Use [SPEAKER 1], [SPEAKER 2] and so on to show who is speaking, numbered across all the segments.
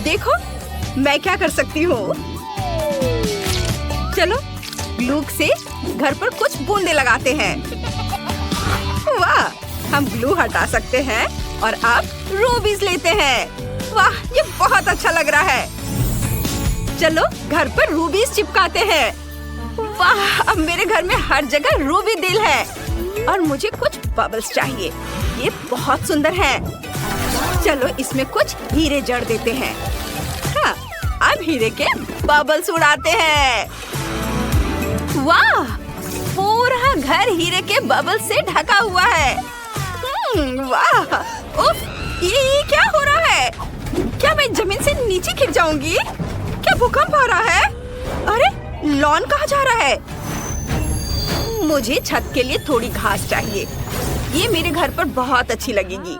[SPEAKER 1] देखो मैं क्या कर सकती हूँ। चलो ग्लू से घर पर कुछ बूंदे लगाते हैं। वाह, हम ग्लू हटा सकते हैं और अब रूबीज लेते हैं। वाह, ये बहुत अच्छा लग रहा है। चलो घर पर रूबीज चिपकाते हैं। वाह, अब मेरे घर में हर जगह रूबी दिल है। और मुझे कुछ बबल्स चाहिए। ये बहुत सुंदर है। चलो इसमें कुछ हीरे जड़ देते हैं। हाँ, अब हीरे के बबल्स उड़ाते हैं। वाह, पूरा घर हीरे के बबल से ढका हुआ है। वाह, उफ, ये क्या हो रहा है? क्या मैं जमीन से नीचे गिर जाऊंगी? क्या भूकंप आ रहा है? अरे, लॉन कहाँ जा रहा है? मुझे छत के लिए थोड़ी घास चाहिए। ये मेरे घर पर बहुत अच्छी लगेगी।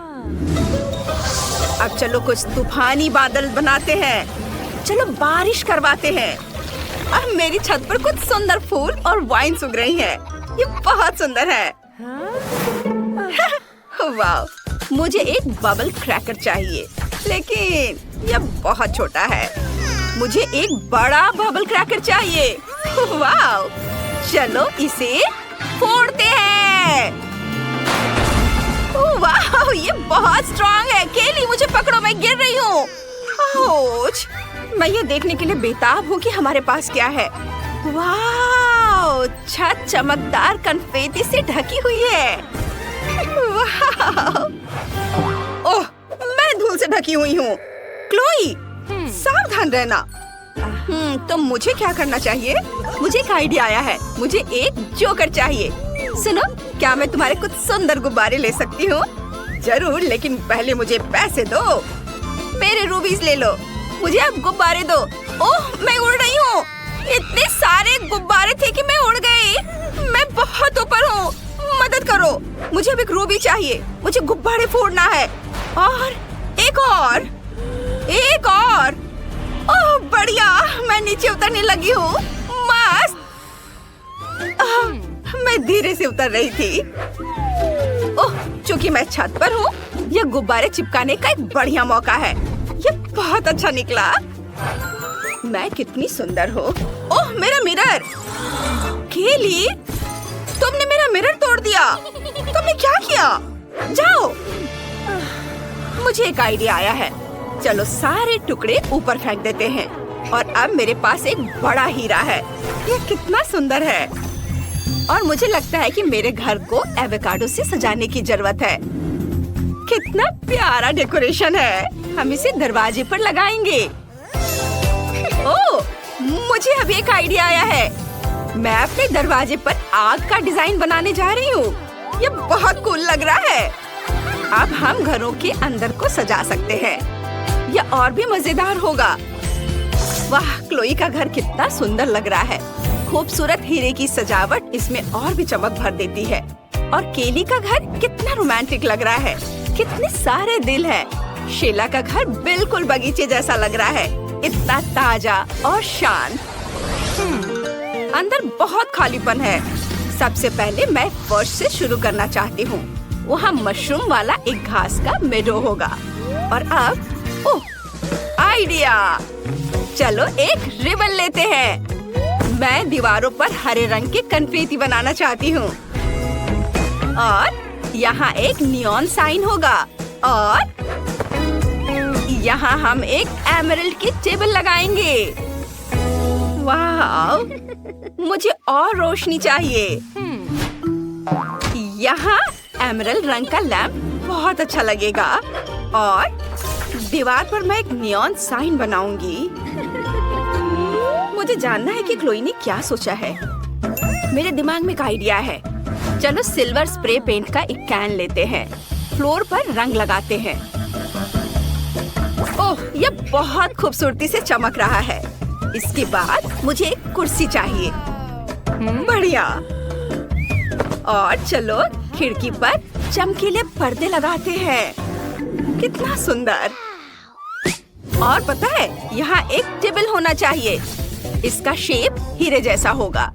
[SPEAKER 1] अब चलो कुछ तूफानी बादल बनाते हैं। चलो बारिश करवाते हैं। अब मेरी छत पर कुछ सुंदर फूल और वाइन उग रही हैं। ये बहुत सुंदर है। वाह, मुझे एक बबल क्रैकर चाहिए, लेकिन यह बहुत छोटा है। मुझे एक बड़ा बबल क्रैकर चाहिए। वाह, चलो इसे फोड़ते हैं। वाह, ये बहुत स्ट्रॉन्ग है। केली, मुझे पकड़ो, मैं गिर रही हूँ। आउच! मैं ये देखने के लिए बेताब हूँ कि हमारे पास क्या है। वाह, छत चमकदार कन्फेटी से ढकी हुई है। वाह! ओह, मैं धूल से ढकी हुई हूँ। क्लोई, सावधान रहना। तो मुझे क्या करना चाहिए? मुझे एक आइडिया आया है। मुझे एक जोकर चाहिए। सुनो, क्या मैं तुम्हारे कुछ सुंदर गुब्बारे ले सकती हूँ? जरूर, लेकिन पहले मुझे पैसे दो। मेरे रूबीज ले लो। मुझे अब गुब्बारे दो। ओह, मैं उड़ रही हूँ। इतने सारे गुब्बारे थे कि मैं उड़ गई। मैं बहुत ऊपर हूँ। मदद करो, मुझे अब एक रूबी चाहिए। मुझे गुब्बारे फोड़ना है। और एक और, एक और। ओह बढ़िया, मैं नीचे उतरने लगी हूँ। मस्त। मैं धीरे से उतर रही थी। ओह, चूंकि मैं छत पर हूँ, यह गुब्बारे चिपकाने का एक बढ़िया मौका है। ये बहुत अच्छा निकला। मैं कितनी सुंदर हूँ। ओह, मेरा मिरर। केली, तुमने मेरा मिरर तोड़ दिया। तुमने क्या किया? जाओ। मुझे एक आइडिया आया है। चलो सारे टुकड़े ऊपर फेंक देते हैं। और अब मेरे पास एक बड़ा हीरा है। ये कितना सुंदर है। और मुझे लगता है कि मेरे घर को एवोकाडो से सजाने की जरूरत है। कितना प्यारा डेकोरेशन है। हम इसे दरवाजे पर लगाएंगे। ओह, मुझे अभी एक आइडिया आया है। मैं अपने दरवाजे पर आग का डिजाइन बनाने जा रही हूँ। ये बहुत कूल लग रहा है। अब हम घरों के अंदर को सजा सकते हैं। यह और भी मजेदार होगा। वाह, क्लोई का घर कितना सुंदर लग रहा है। खूबसूरत हीरे की सजावट इसमें और भी चमक भर देती है। और केली का घर कितना रोमांटिक लग रहा है। कितने सारे दिल हैं। शीला का घर बिल्कुल बगीचे जैसा लग रहा है। इतना ताजा और शांत। अंदर बहुत खालीपन है। सबसे पहले मैं फर्श से शुरू करना चाहती हूँ। वहाँ मशरूम वाला एक घास का मेडो होगा। और अब ओह, आइडिया। चलो एक रिबन लेते हैं। मैं दीवारों पर हरे रंग के कन्फेटी बनाना चाहती हूँ। और यहाँ एक नियॉन साइन होगा। और यहाँ हम एक एमरल्ड की टेबल लगाएंगे। वाह, मुझे और रोशनी चाहिए। यहाँ एमरल्ड रंग का लैंप बहुत अच्छा लगेगा। और दीवार पर मैं एक नियॉन साइन बनाऊंगी। मुझे जानना है कि क्लोई ने क्या सोचा है। मेरे दिमाग में एक आइडिया है। चलो सिल्वर स्प्रे पेंट का एक कैन लेते हैं। फ्लोर पर रंग लगाते हैं। ओह, ये बहुत खूबसूरती से चमक रहा है। इसके बाद मुझे एक कुर्सी चाहिए। बढ़िया। और चलो खिड़की पर चमकीले पर्दे लगाते हैं। कितना सुंदर। और पता है, यहाँ एक टेबल होना चाहिए। इसका शेप हीरे जैसा होगा।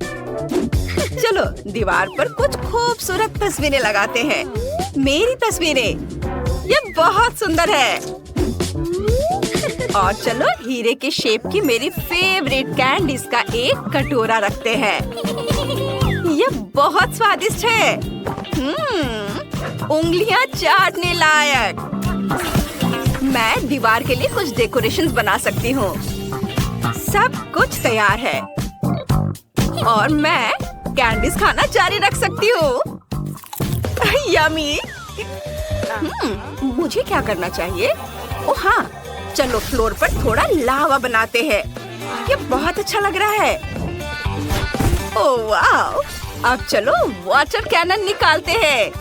[SPEAKER 1] चलो दीवार पर कुछ खूबसूरत तस्वीरें लगाते हैं। मेरी तस्वीरें। ये बहुत सुंदर है। और चलो हीरे के शेप की मेरी फेवरेट कैंडीज का एक कटोरा रखते हैं। ये बहुत स्वादिष्ट है। उंगलियां चाटने लायक। मैं दीवार के लिए कुछ डेकोरेशंस बना सकती हूँ। सब कुछ तैयार है और मैं कैंडीज खाना जारी रख सकती हूँ। यम्मी। मुझे क्या करना चाहिए? ओह हाँ, चलो फ्लोर पर थोड़ा लावा बनाते हैं। ये बहुत अच्छा लग रहा है। ओह वाह! अब चलो वाटर कैनन निकालते हैं।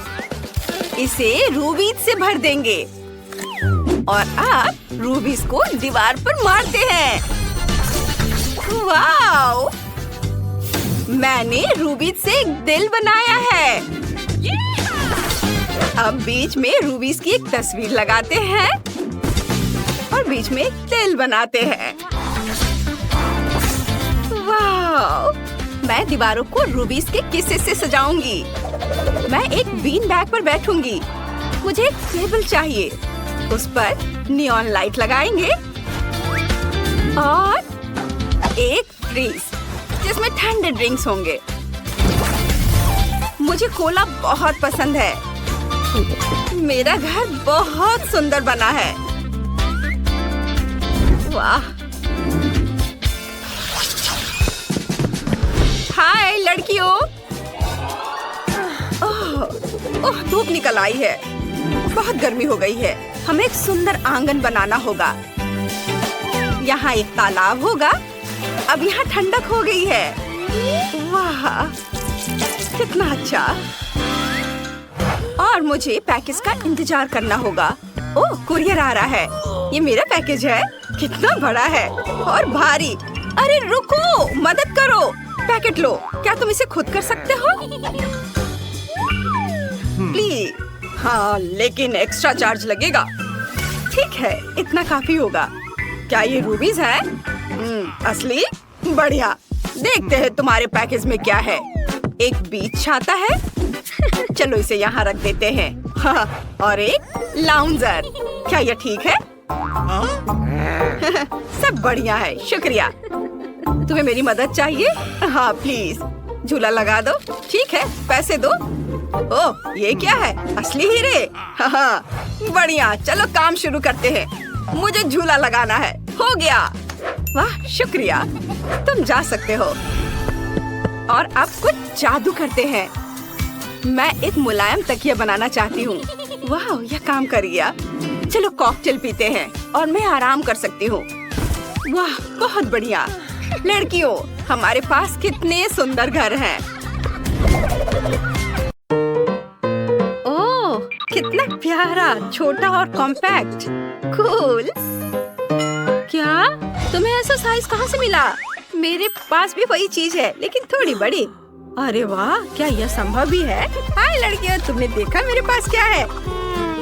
[SPEAKER 1] इसे रूबीज से भर देंगे और अब रूबीज को दीवार पर मारते हैं। वाह! मैंने रूबीज से एक दिल बनाया है। अब बीच में रूबीज की एक तस्वीर लगाते हैं और बीच में एक दिल बनाते हैं। वाह! मैं दीवारों को रूबीज के किस्से से सजाऊंगी। मैं एक बीन बैग पर बैठूंगी। मुझे एक टेबल चाहिए। उस पर नियॉन लाइट लगाएंगे और एक फ्रीज जिसमें ठंडे ड्रिंक्स होंगे। मुझे कोला बहुत पसंद है। मेरा घर बहुत सुंदर बना है। वाह! हाय लड़कियों। ओह, धूप निकल आई है। बहुत गर्मी हो गई है। हमें एक सुंदर आंगन बनाना होगा। यहाँ एक तालाब होगा। अब यहाँ ठंडक हो गई है। वाह! कितना अच्छा। और मुझे पैकेज का इंतजार करना होगा। ओह, कुरियर आ रहा है। ये मेरा पैकेज है। कितना बड़ा है और भारी। अरे रुको, मदद करो। पैकेट लो। क्या तुम इसे खुद कर सकते हो? प्लीज। हाँ, लेकिन एक्स्ट्रा चार्ज लगेगा। ठीक है, इतना काफी होगा। क्या ये रूबीज है? असली? बढ़िया। देखते हैं तुम्हारे पैकेज में क्या है। एक बीच छाता है। चलो इसे यहाँ रख देते हैं। हाँ, और एक लाउंजर। क्या ये ठीक है? सब बढ़िया है, शुक्रिया। तुम्हें मेरी मदद चाहिए? हाँ प्लीज, झूला लगा दो। ठीक है, पैसे दो। ओह, ये क्या है? असली हीरे? हाँ, बढ़िया। चलो काम शुरू करते हैं। मुझे झूला लगाना है। हो गया। वाह, शुक्रिया। तुम जा सकते हो। और अब कुछ जादू करते हैं। मैं एक मुलायम तकिया बनाना चाहती हूँ। वाह, यह काम कर गया। चलो कॉकटेल पीते हैं और मैं आराम कर सकती हूँ। वाह, बहुत बढ़िया। लड़कियों, हमारे पास कितने सुंदर घर हैं। ओह, कितना प्यारा, छोटा और कॉम्पैक्ट। कूल। क्या तुम्हें ऐसा साइज कहाँ से मिला? मेरे पास भी वही चीज है, लेकिन थोड़ी बड़ी। अरे वाह, क्या यह संभव भी है? हाय लड़कियों, तुमने देखा मेरे पास क्या है?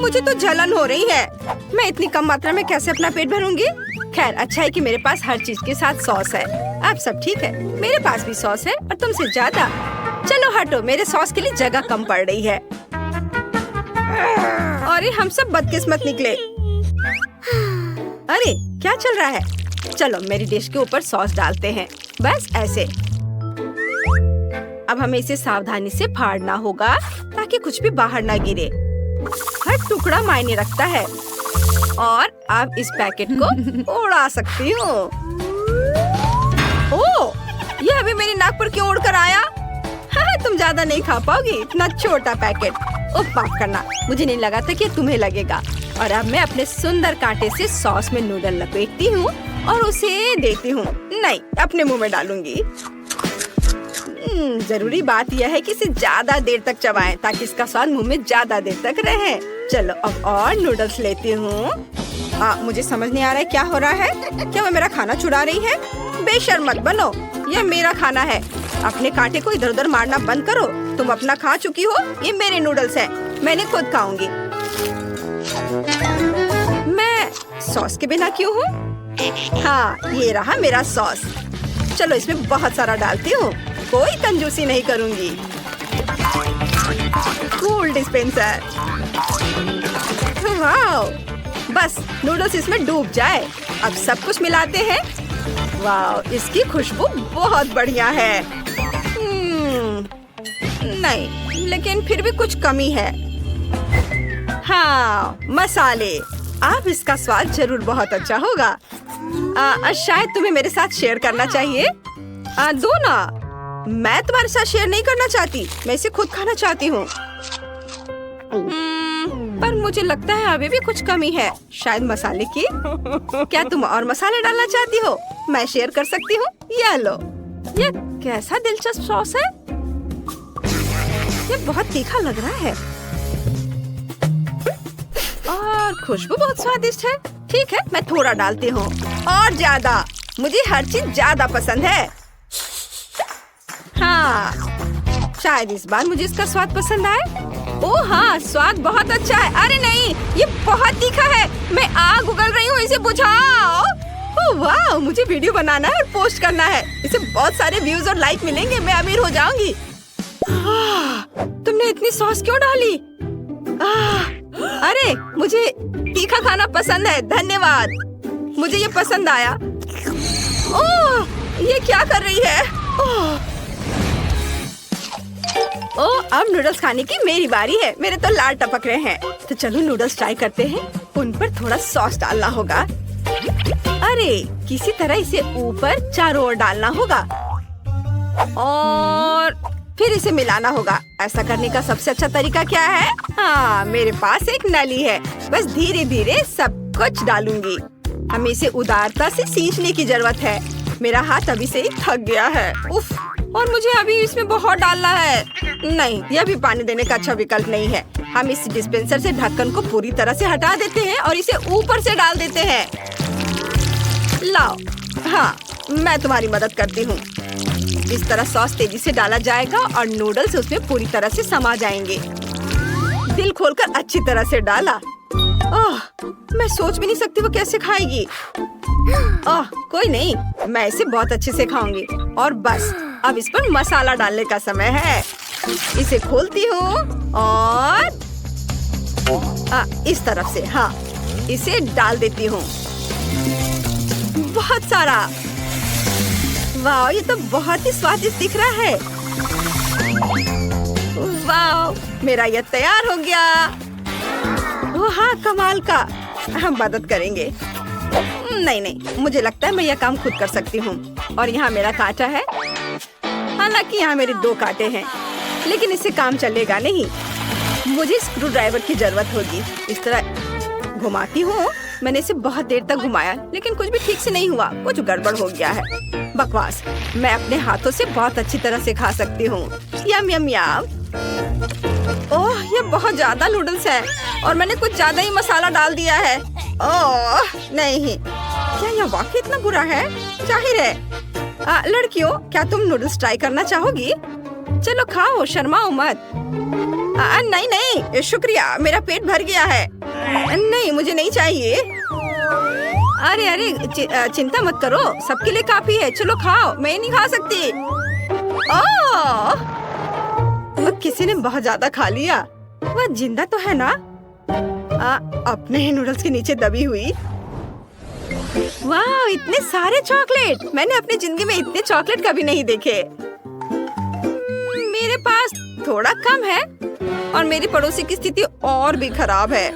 [SPEAKER 1] मुझे तो जलन हो रही है। मैं इतनी कम मात्रा में कैसे अपना पेट भरूंगी? खैर, अच्छा है कि मेरे पास हर चीज के साथ सॉस है। अब सब ठीक है। मेरे पास भी सॉस है और तुमसे ज्यादा। चलो हटो, मेरे सॉस के लिए जगह कम पड़ रही है। अरे हम सब बदकिस्मत निकले। अरे क्या चल रहा है? चलो मेरी डिश के ऊपर सॉस डालते हैं। बस ऐसे। अब हमें इसे सावधानी से फाड़ना होगा ताकि कुछ भी बाहर ना गिरे। हर टुकड़ा मायने रखता है। और अब इस पैकेट को उड़ा सकती हूँ। ओह, यह अभी मेरी नाक पर क्यों उड़कर आया? हाँ, तुम ज्यादा नहीं खा पाओगी, इतना छोटा पैकेट। ओह, माफ करना, मुझे नहीं लगा था कि तुम्हें लगेगा। और अब मैं अपने सुंदर कांटे से सॉस में नूडल लपेटती हूँ और उसे देती हूँ। नहीं, अपने मुंह में डालूंगी। जरूरी बात यह है कि इसे ज्यादा देर तक चबाएं ताकि इसका स्वाद मुंह में ज्यादा देर तक रहे। चलो अब और नूडल्स लेती हूँ। मुझे समझ नहीं आ रहा है क्या हो रहा है। क्या वो मेरा खाना चुरा रही है? बेशर्म मत बनो, यह मेरा खाना है। अपने कांटे को इधर उधर मारना बंद करो। तुम अपना खा चुकी हो। ये मेरे नूडल्स हैं, मैंने खुद खाऊंगी। मैं सॉस के बिना क्यों हूँ? हाँ, ये रहा मेरा सॉस। चलो इसमें बहुत सारा डालती हूँ, कोई कंजूसी नहीं करूँगी। Cool dispenser. वाह, बस नूडल्स इसमें डूब जाए। अब सब कुछ मिलाते हैं। वाह, इसकी खुशबू बहुत बढ़िया है। नहीं, लेकिन फिर भी कुछ कमी है। हाँ, मसाले। अब इसका स्वाद जरूर बहुत अच्छा होगा। शायद तुम्हें मेरे साथ शेयर करना चाहिए। दो ना। मैं तुम्हारे साथ शेयर नहीं करना चाहती, मैं इसे खुद खाना चाहती हूँ। पर मुझे लगता है अभी भी कुछ कमी है, शायद मसाले की। क्या तुम और मसाले डालना चाहती हो? मैं शेयर कर सकती हूँ। ये लो। ये कैसा दिलचस्प सॉस है। ये बहुत तीखा लग रहा है और खुशबू बहुत स्वादिष्ट है। ठीक है, मैं थोड़ा डालती हूँ और ज्यादा। मुझे हर चीज ज्यादा पसंद है। हाँ, शायद इस बार मुझे इसका स्वाद पसंद आए। ओह हाँ, स्वाद बहुत अच्छा है। अरे नहीं, ये बहुत तीखा है। मैं आग उगल रही हूँ, इसे बुझाओ। ओह वाह, मुझे वीडियो बनाना है और पोस्ट करना है। इसे बहुत सारे व्यूज और लाइक मिलेंगे। मैं अमीर हो जाऊंगी। तुमने इतनी सॉस क्यों डाली? अरे मुझे तीखा खाना पसंद है, धन्यवाद। मुझे ये पसंद आया। ओह, ये क्या कर रही है? ओह, अब नूडल्स खाने की मेरी बारी है। मेरे तो लार टपक रहे हैं। तो चलो नूडल्स ट्राई करते हैं। उन पर थोड़ा सॉस डालना होगा। अरे किसी तरह इसे ऊपर चारों ओर डालना होगा और फिर इसे मिलाना होगा। ऐसा करने का सबसे अच्छा तरीका क्या है? हाँ, मेरे पास एक नली है। बस धीरे धीरे सब कुछ डालूंगी। हमें इसे उदारता से सींचने की जरूरत है। मेरा हाथ अभी से ही थक गया है। उफ, और मुझे अभी इसमें बहुत डालना है। नहीं, यह भी पानी देने का अच्छा विकल्प नहीं है। हम इस डिस्पेंसर से ढक्कन को पूरी तरह से हटा देते हैं और इसे ऊपर से डाल देते हैं। लाओ। हाँ, मैं तुम्हारी मदद करती हूँ। इस तरह सॉस तेजी से डाला जाएगा और नूडल्स उसमें पूरी तरह से समा जाएंगे। दिल खोलकर अच्छी तरह से डाला। ओह, मैं सोच भी नहीं सकती वो कैसे खाएगी। ओह, कोई नहीं, मैं इसे बहुत अच्छे से खाऊंगी। और बस अब इस पर मसाला डालने का समय है। इसे खोलती हूँ और इस तरफ से, हाँ, इसे डाल देती हूँ। बहुत सारा। वाह, ये तो बहुत ही स्वादिष्ट दिख रहा है। वाह, मेरा ये तैयार हो गया। ओह हाँ, कमाल का। हम मदद करेंगे। नहीं, मुझे लगता है मैं यह काम खुद कर सकती हूँ। और यहाँ मेरा कांटा है। हालांकि यहाँ मेरे 2 कांटे हैं, लेकिन इससे काम चलेगा नहीं। मुझे स्क्रू ड्राइवर की जरूरत होगी। इस तरह घुमाती हूँ। मैंने इसे बहुत देर तक घुमाया, लेकिन कुछ भी ठीक से नहीं हुआ। कुछ गड़बड़ हो गया है। बकवास। मैं अपने हाथों से बहुत अच्छी तरह से खा सकती हूँ। यम यम यम। ओह, ये बहुत ज्यादा नूडल्स है और मैंने कुछ ज्यादा ही मसाला डाल दिया है। ओह नहीं, क्या यह वाकई इतना बुरा है? जाहिर है। लड़कियों, क्या तुम नूडल्स ट्राई करना चाहोगी? चलो खाओ, शर्माओ मत। नहीं, शुक्रिया, मेरा पेट भर गया है। नहीं, मुझे नहीं चाहिए। अरे चिंता मत करो, सबके लिए काफी है। चलो खाओ, मैं नहीं खा सकती। ओह, किसी ने बहुत ज्यादा खा लिया। वह जिंदा तो है ना? अपने ही नूडल्स के नीचे दबी हुई। वाह, इतने सारे चॉकलेट। मैंने अपनी जिंदगी में इतने चॉकलेट कभी नहीं देखे। मेरे पास थोड़ा कम है और मेरी पड़ोसी की स्थिति और भी खराब है।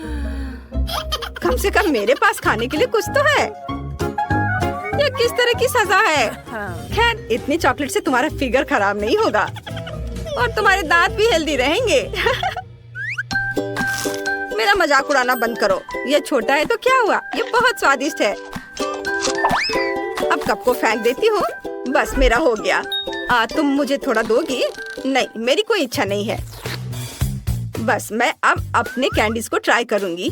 [SPEAKER 1] कम से कम मेरे पास खाने के लिए कुछ तो है। यह किस तरह की सजा है? खैर, इतनी चॉकलेट से तुम्हारा फिगर खराब नहीं होगा और तुम्हारे दांत भी हेल्दी रहेंगे। मेरा मजाक उड़ाना बंद करो। यह छोटा है तो क्या हुआ? ये बहुत स्वादिष्ट है। अब कप को फेंक देती हूँ। बस मेरा हो गया। तुम मुझे थोड़ा दोगी? नहीं, मेरी कोई इच्छा नहीं है। बस मैं अब अपने कैंडीज को ट्राई करूंगी।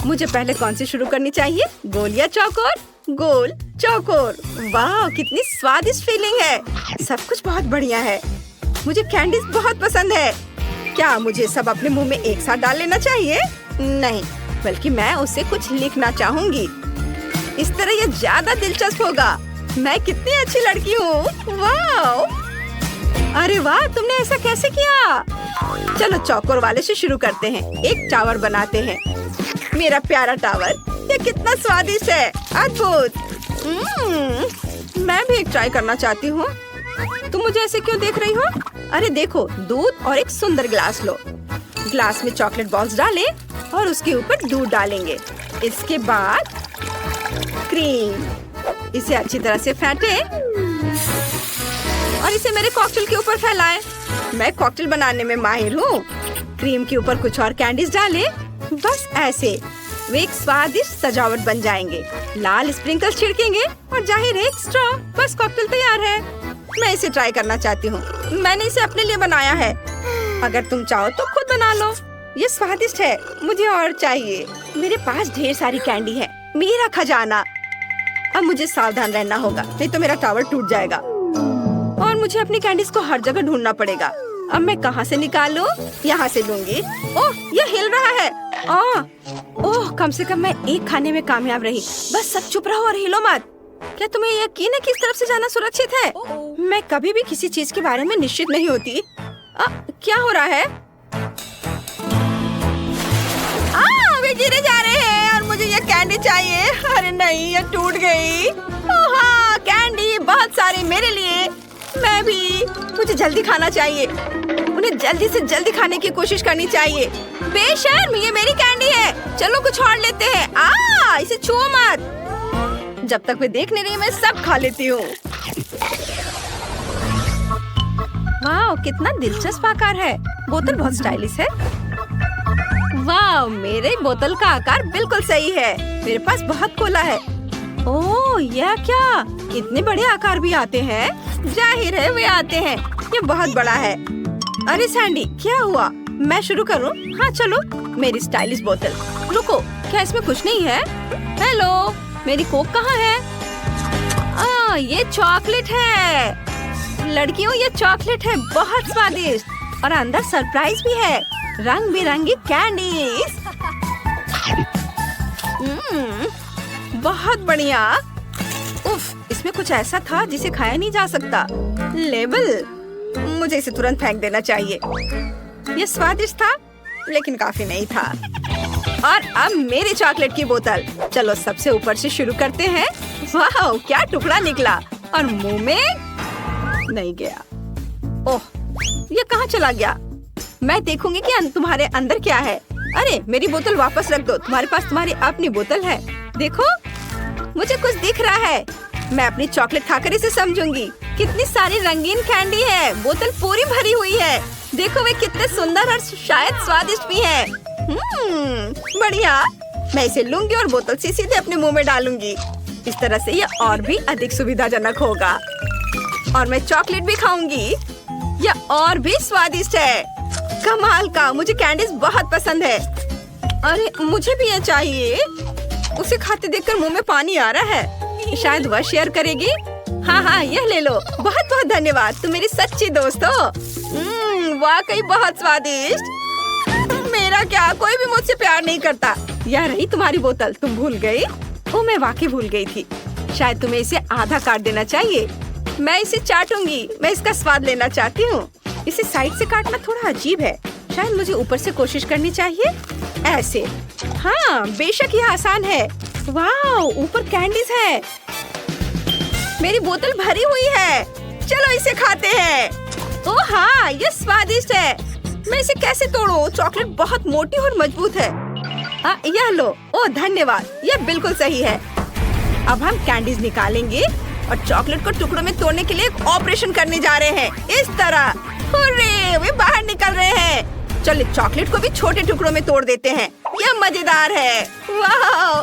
[SPEAKER 1] मुझे पहले कौन सी शुरू करनी चाहिए? गोल या चौकोर? गोल, चौकोर। वाह, कितनी स्वादिष्ट फीलिंग है। सब कुछ बहुत बढ़िया है। मुझे कैंडीज बहुत पसंद है। क्या मुझे सब अपने मुंह में एक साथ डाल लेना चाहिए? नहीं, बल्कि मैं उससे कुछ लिखना चाहूंगी। इस तरह ये ज्यादा दिलचस्प होगा। मैं कितनी अच्छी लड़की हूँ। वाह! अरे वाह, तुमने ऐसा कैसे किया? चलो चौकोर वाले से शुरू करते हैं। एक टावर बनाते हैं। मेरा प्यारा टावर, ये कितना स्वादिष्ट है, अद्भुत। मैं भी एक ट्राई करना चाहती हूँ। तुम मुझे ऐसे क्यों देख रही हो? अरे देखो, दूध और एक सुंदर ग्लास लो। ग्लास में चॉकलेट बॉल्स डालें और उसके ऊपर दूध डालेंगे। इसके बाद क्रीम, इसे अच्छी तरह से फेंटें और इसे मेरे कॉकटेल के ऊपर फैलाएं। मैं कॉकटेल बनाने में माहिर हूँ। क्रीम के ऊपर कुछ और कैंडीज डालें, बस ऐसे वे एक स्वादिष्ट सजावट बन जाएंगे। लाल स्प्रिंकल्स छिड़केंगे और जाहिर है एक स्ट्रॉ। बस कॉकटेल तैयार है। मैं इसे ट्राई करना चाहती हूँ। मैंने इसे अपने लिए बनाया है। अगर तुम चाहो तो खुद बना लो। ये स्वादिष्ट है, मुझे और चाहिए। मेरे पास ढेर सारी कैंडी है, मेरा खजाना। अब मुझे सावधान रहना होगा, नहीं तो मेरा टावर टूट जाएगा और मुझे अपनी कैंडीज को हर जगह ढूंढना पड़ेगा। अब मैं कहाँ से निकालूं? यहाँ से लूंगी। ओह, ये हिल रहा है। ओह, कम से कम मैं एक खाने में कामयाब रही। बस सब चुप रहो और हिलो मत। क्या तुम्हें यकीन है कि इस तरफ से जाना सुरक्षित है? मैं कभी भी किसी चीज के बारे में निश्चित नहीं होती। क्या हो रहा है? वे गिरे जा रहे हैं और मुझे ये कैंडी चाहिए। अरे नहीं, ये टूट गई। ओह हाँ, कैंडी बहुत सारे मेरे लिए। मैं भी। मुझे जल्दी खाना चाहिए। उन्हें जल्दी से जल्दी खाने की कोशिश करनी चाहिए। बेशर्म, ये मेरी कैंडी है। चलो कुछ और लेते हैं। इसे छुओ मत। जब तक वे देख नहीं रही, मैं सब खा लेती हूँ। वाह, कितना दिलचस्प आकार है। बोतल बहुत स्टाइलिश है। वाह, मेरे बोतल का आकार बिल्कुल सही है। मेरे पास बहुत कोला है। ओह, यह क्या? इतने बड़े आकार भी आते हैं? जाहिर है वे आते हैं। ये बहुत बड़ा है। अरे सैंडी, क्या हुआ? मैं शुरू करूं? हाँ चलो। मेरी स्टाइलिश बोतल। रुको, क्या इसमें कुछ नहीं है? हेलो, मेरी कोक कहाँ है? ये चॉकलेट है। लड़कियों, ये चॉकलेट है, बहुत स्वादिष्ट और अंदर सरप्राइज भी है। रंग बिरंगी कैंडीज। बहुत बढ़िया। उफ, इसमें कुछ ऐसा था जिसे खाया नहीं जा सकता। लेबल, मुझे इसे तुरंत फेंक देना चाहिए। ये स्वादिष्ट था, लेकिन काफी नहीं था। और अब मेरी चॉकलेट की बोतल। चलो सबसे ऊपर से शुरू करते हैं। वाह, क्या टुकड़ा निकला और मुंह में नहीं गया। ओह, ये कहाँ चला गया? मैं देखूंगी कि तुम्हारे अंदर क्या है। अरे, मेरी बोतल वापस रख दो। तुम्हारे पास तुम्हारी अपनी बोतल है। देखो, मुझे कुछ दिख रहा है। मैं अपनी चॉकलेट खाकर इसे समझूंगी। कितनी सारी रंगीन कैंडी है। बोतल पूरी भरी हुई है। देखो वे कितने सुंदर और शायद स्वादिष्ट भी है। बढ़िया। मैं इसे लूंगी और बोतल से सीधे अपने मुंह में डालूंगी। इस तरह से यह और भी अधिक सुविधाजनक होगा। और मैं चॉकलेट भी खाऊंगी। यह और भी स्वादिष्ट है। कमाल का, मुझे कैंडीज बहुत पसंद है। अरे, मुझे भी ये चाहिए। उसे खाते देखकर मुंह में पानी आ रहा है। शायद वह शेयर करेगी। हाँ, यह ले लो। बहुत बहुत धन्यवाद, तुम मेरी सच्ची दोस्त हो। वाकई बहुत स्वादिष्ट। मेरा क्या, कोई भी मुझसे प्यार नहीं करता। यह रही तुम्हारी बोतल। तुम भूल गई? ओह, मैं वाकई भूल गई थी। शायद तुम्हें इसे आधा काट देना चाहिए। मैं इसे चाटूंगी। मैं इसका स्वाद लेना चाहती हूँ। इसे साइड से काटना थोड़ा अजीब है। शायद मुझे ऊपर से कोशिश करनी चाहिए। ऐसे। हाँ, बेशक यह आसान है। वाह, ऊपर कैंडीज है। मेरी बोतल भरी हुई है। चलो इसे खाते हैं। ओह हाँ, ये स्वादिष्ट है। मैं इसे कैसे तोड़ूं? चॉकलेट बहुत मोटी और मजबूत है। यह लो। ओह धन्यवाद, यह बिल्कुल सही है। अब हम कैंडीज निकालेंगे और चॉकलेट को टुकड़ों में तोड़ने के लिए एक ऑपरेशन करने जा रहे हैं। इस तरह। हुर्रे, वे बाहर निकल रहे हैं। चलो चॉकलेट को भी छोटे टुकड़ों में तोड़ देते हैं। यह मजेदार है। वाह,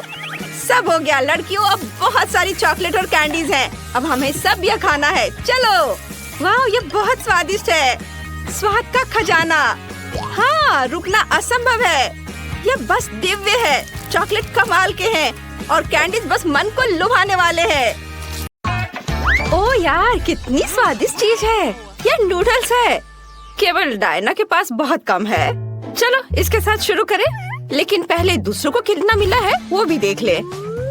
[SPEAKER 1] सब हो गया लड़कियों। अब बहुत सारी चॉकलेट और कैंडीज हैं। अब हमें सब यह खाना है। चलो। वाह, ये बहुत स्वादिष्ट है। स्वाद का खजाना। हाँ, रुकना असंभव है। यह बस दिव्य है। चॉकलेट कमाल के हैं और कैंडीज बस मन को लुभाने वाले हैं। ओह यार, कितनी स्वादिष्ट चीज है। यह नूडल्स है। केवल डायना के पास बहुत कम है। चलो इसके साथ शुरू करें, लेकिन पहले दूसरों को कितना मिला है वो भी देख ले।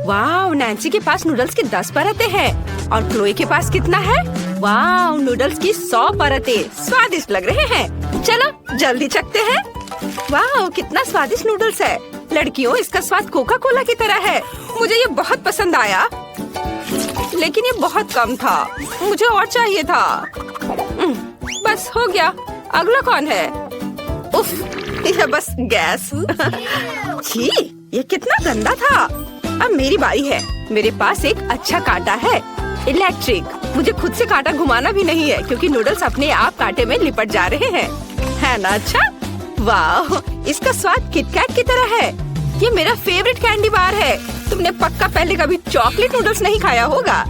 [SPEAKER 1] वाह, नैन्सी के पास नूडल्स की 10 परतें हैं और क्लोई के पास कितना है? वाह, नूडल्स की 100 परतें। स्वादिष्ट लग रहे हैं। चलो जल्दी चखते हैं। वाह, कितना स्वादिष्ट नूडल्स है। लड़कियों, इसका स्वाद कोका कोला की तरह है। मुझे ये बहुत पसंद आया, लेकिन ये बहुत कम था। मुझे और चाहिए था। बस हो गया। अगला कौन है? उफ, ये बस गैस। छी, ये कितना गंदा था। अब मेरी बारी है। मेरे पास एक अच्छा कांटा है, इलेक्ट्रिक। मुझे खुद से कांटा घुमाना भी नहीं है, क्योंकि नूडल्स अपने आप कांटे में लिपट जा रहे हैं। है ना अच्छा? वाह, इसका स्वाद किटकैट की तरह है। ये मेरा फेवरेट कैंडी बार है। तुमने पक्का पहले कभी चॉकलेट नूडल्स नहीं खाया होगा।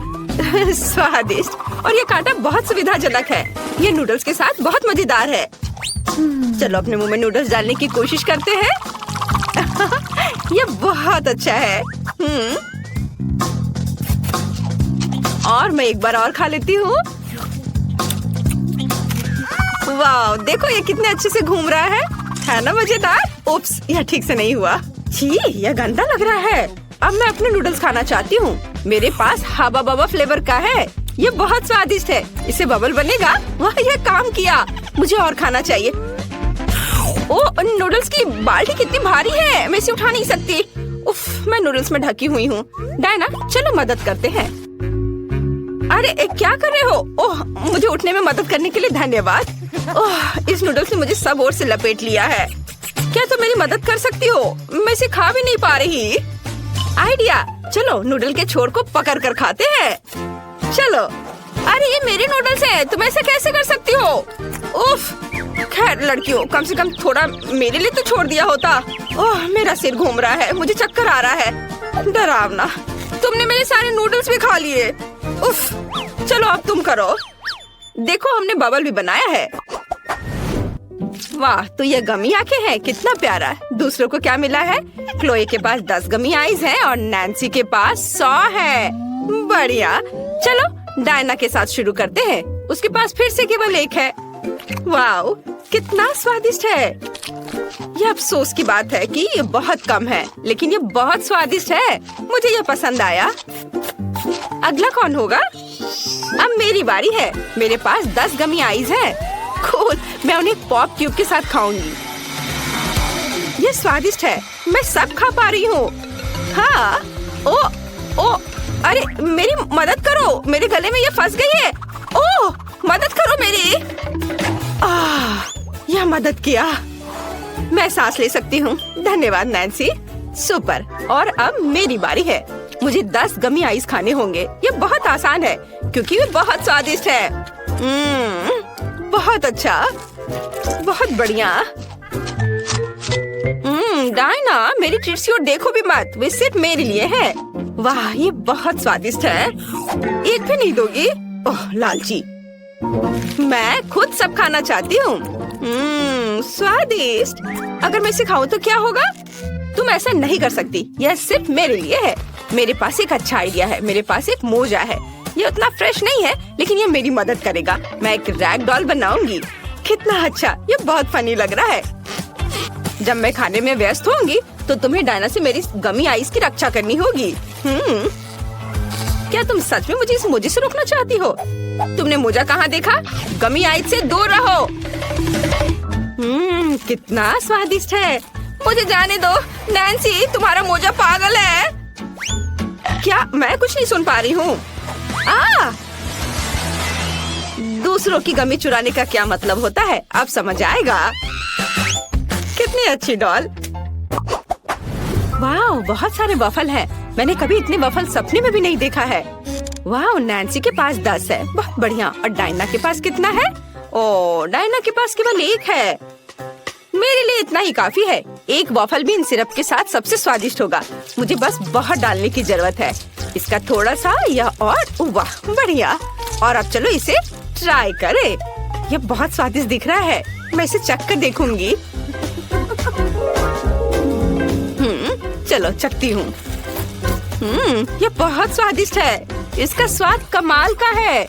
[SPEAKER 1] स्वादिष्ट, और ये कांटा बहुत सुविधाजनक है। ये नूडल्स के साथ बहुत मजेदार है। चलो अपने मुंह में नूडल्स डालने की कोशिश करते हैं। ये बहुत अच्छा है। और मैं एक बार और खा लेती हूँ। वाह, देखो ये कितने अच्छे से घूम रहा है ना मजेदार? उप्स, यह ठीक से नहीं हुआ। छी, यह गंदा लग रहा है। अब मैं अपने नूडल्स खाना चाहती हूँ। मेरे पास हबा बबा फ्लेवर का है। ये बहुत स्वादिष्ट है। इसे बबल बनेगा। वाह, यह काम किया। मुझे और खाना चाहिए। ओ, नूडल्स की बाल्टी कितनी भारी है, मैं इसे उठा नहीं सकती। उफ, मैं नूडल्स में ढकी हुई हूँ। डायना, चलो मदद करते हैं। अरे क्या कर रहे हो? ओह, मुझे उठने में मदद करने के लिए धन्यवाद। ओह, इस नूडल्स ने मुझे सब ओर से लपेट लिया है। क्या तुम मेरी मदद कर सकती हो? मैं इसे खा भी नहीं पा रही। आइडिया, चलो नूडल के छोर को पकड़ कर खाते हैं। चलो। अरे ये मेरे नूडल्स हैं, तुम ऐसे कैसे कर सकती हो? उफ, खैर लड़कियों, कम से कम थोड़ा मेरे लिए तो छोड़ दिया होता। ओह, मेरा सिर घूम रहा है, मुझे चक्कर आ रहा है। डरावना, तुमने मेरे सारे नूडल्स भी खा लिए। उफ, चलो अब तुम करो। देखो, हमने बबल भी बनाया है। वाह, तो ये गमी आंखें हैं, कितना प्यारा। दूसरों को क्या मिला है? क्लोए के पास 10 गमी आईज हैं और नैन्सी के पास 100 है। बढ़िया। चलो डायना के साथ शुरू करते हैं। उसके पास फिर से केवल एक है। वाह, कितना स्वादिष्ट है। ये अफसोस की बात है कि ये बहुत कम है, लेकिन ये बहुत स्वादिष्ट है। मुझे ये पसंद आया। अगला कौन होगा? अब मेरी बारी है। मेरे पास 10 गमी आईज हैं। कूल, मैं उन्हें पॉप क्यूब के साथ खाऊंगी। ये स्वादिष्ट है, मैं सब खा पा रही हूँ। हाँ, ओ, अरे मेरी मदद करो, मेरे गले में ये फंस गई है। ओह, मदद करो मेरी। यह मदद किया। मैं सांस ले सकती हूँ। धन्यवाद नैन्सी। सुपर। और अब मेरी बारी है। मुझे 10 गमी आइस खाने होंगे। ये बहुत आसान है, क्योंकि ये बहुत स्वादिष्ट है। बहुत अच्छा, बहुत बढ़िया। डायना, मेरी ट्रीट्स की ओर देखो भी मत, वे सिर्फ मेरे लिए है। वाह, ये बहुत स्वादिष्ट है। एक भी नहीं दोगी? ओह, लालची। मैं खुद सब खाना चाहती हूँ। स्वादिष्ट। अगर मैं इसे खाऊं तो क्या होगा? तुम ऐसा नहीं कर सकती, यह सिर्फ मेरे लिए है। मेरे पास एक अच्छा आइडिया है। मेरे पास एक मोजा है। ये उतना फ्रेश नहीं है, लेकिन ये मेरी मदद करेगा। मैं एक रैग डॉल बनाऊंगी। कितना अच्छा, ये बहुत फनी लग रहा है। जब मैं खाने में व्यस्त होंगी, तो तुम्हें डायना से मेरी गमी आइस की रक्षा करनी होगी। क्या तुम सच में मुझे इस मोजे से रोकना चाहती हो? तुमने मोजा कहाँ देखा? गमी आइस से दूर रहो। कितना स्वादिष्ट है। मुझे जाने दो। नैन्सी, तुम्हारा मोजा पागल है क्या? मैं कुछ नहीं सुन पा रही हूँ। दूसरों की गमी चुराने का क्या मतलब होता है, अब समझ आएगा। कितनी अच्छी डॉल। वाह, बहुत सारे वफल हैं। मैंने कभी इतने वफल सपने में भी नहीं देखा है। वाह, नैन्सी के पास 10 है। बहुत बढ़िया। और डायना के पास कितना है? ओह, डायना के पास केवल 1 है। मेरे लिए इतना ही काफी है। एक वॉफल भी इन सिरप के साथ सबसे स्वादिष्ट होगा। मुझे बस बहुत डालने की जरूरत है। इसका थोड़ा सा यह और वाह, बढ़िया। और अब चलो इसे ट्राई करें। यह बहुत स्वादिष्ट दिख रहा है। मैं इसे चख कर देखूंगी। चलो चखती हूँ। यह बहुत स्वादिष्ट है। इसका स्वाद कमाल का है।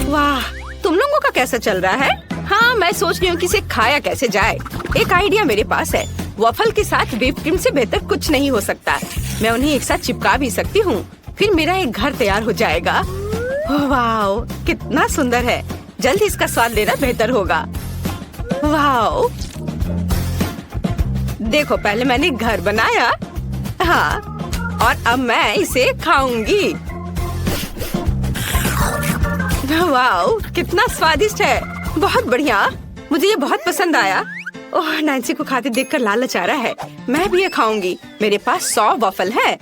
[SPEAKER 1] वाह, तुम लोगों का कैसा चल रहा है? हाँ, मैं सोच रही हूँ कि इसे खाया कैसे जाए। एक आइडिया मेरे पास है। वॉफल के साथ व्हिप क्रीम से बेहतर कुछ नहीं हो सकता। मैं उन्हें एक साथ चिपका भी सकती हूँ। फिर मेरा एक घर तैयार हो जाएगा। वाह, कितना सुंदर है। जल्द इसका स्वाद लेना बेहतर होगा। वाह, देखो, पहले मैंने घर बनाया, हाँ, और अब मैं इसे खाऊंगी। वाओ, कितना स्वादिष्ट है, बहुत बढ़िया, मुझे ये बहुत पसंद आया। ओह, नैन्सी को खाते देखकर लालच आ रहा है, मैं भी ये खाऊंगी। मेरे पास 100 वॉफल है।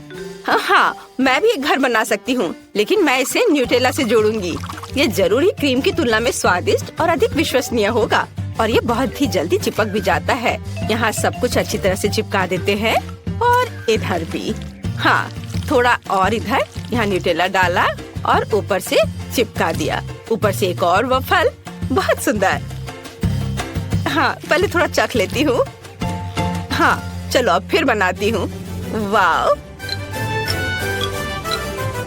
[SPEAKER 1] हाँ, मैं भी एक घर बना सकती हूँ, लेकिन मैं इसे न्यूटेला से जोड़ूंगी। ये जरूर ही क्रीम की तुलना में स्वादिष्ट और अधिक विश्वसनीय होगा, और ये बहुत ही जल्दी चिपक भी जाता है। यहाँ सब कुछ अच्छी तरह से चिपका देते हैं, और इधर भी, हाँ, थोड़ा और इधर। यहाँ न्यूटेला डाला और ऊपर से चिपका दिया। ऊपर से एक और वफल, बहुत सुंदर। हाँ, पहले थोड़ा चख लेती हूँ। हाँ, चलो अब फिर बनाती हूँ। वाओ,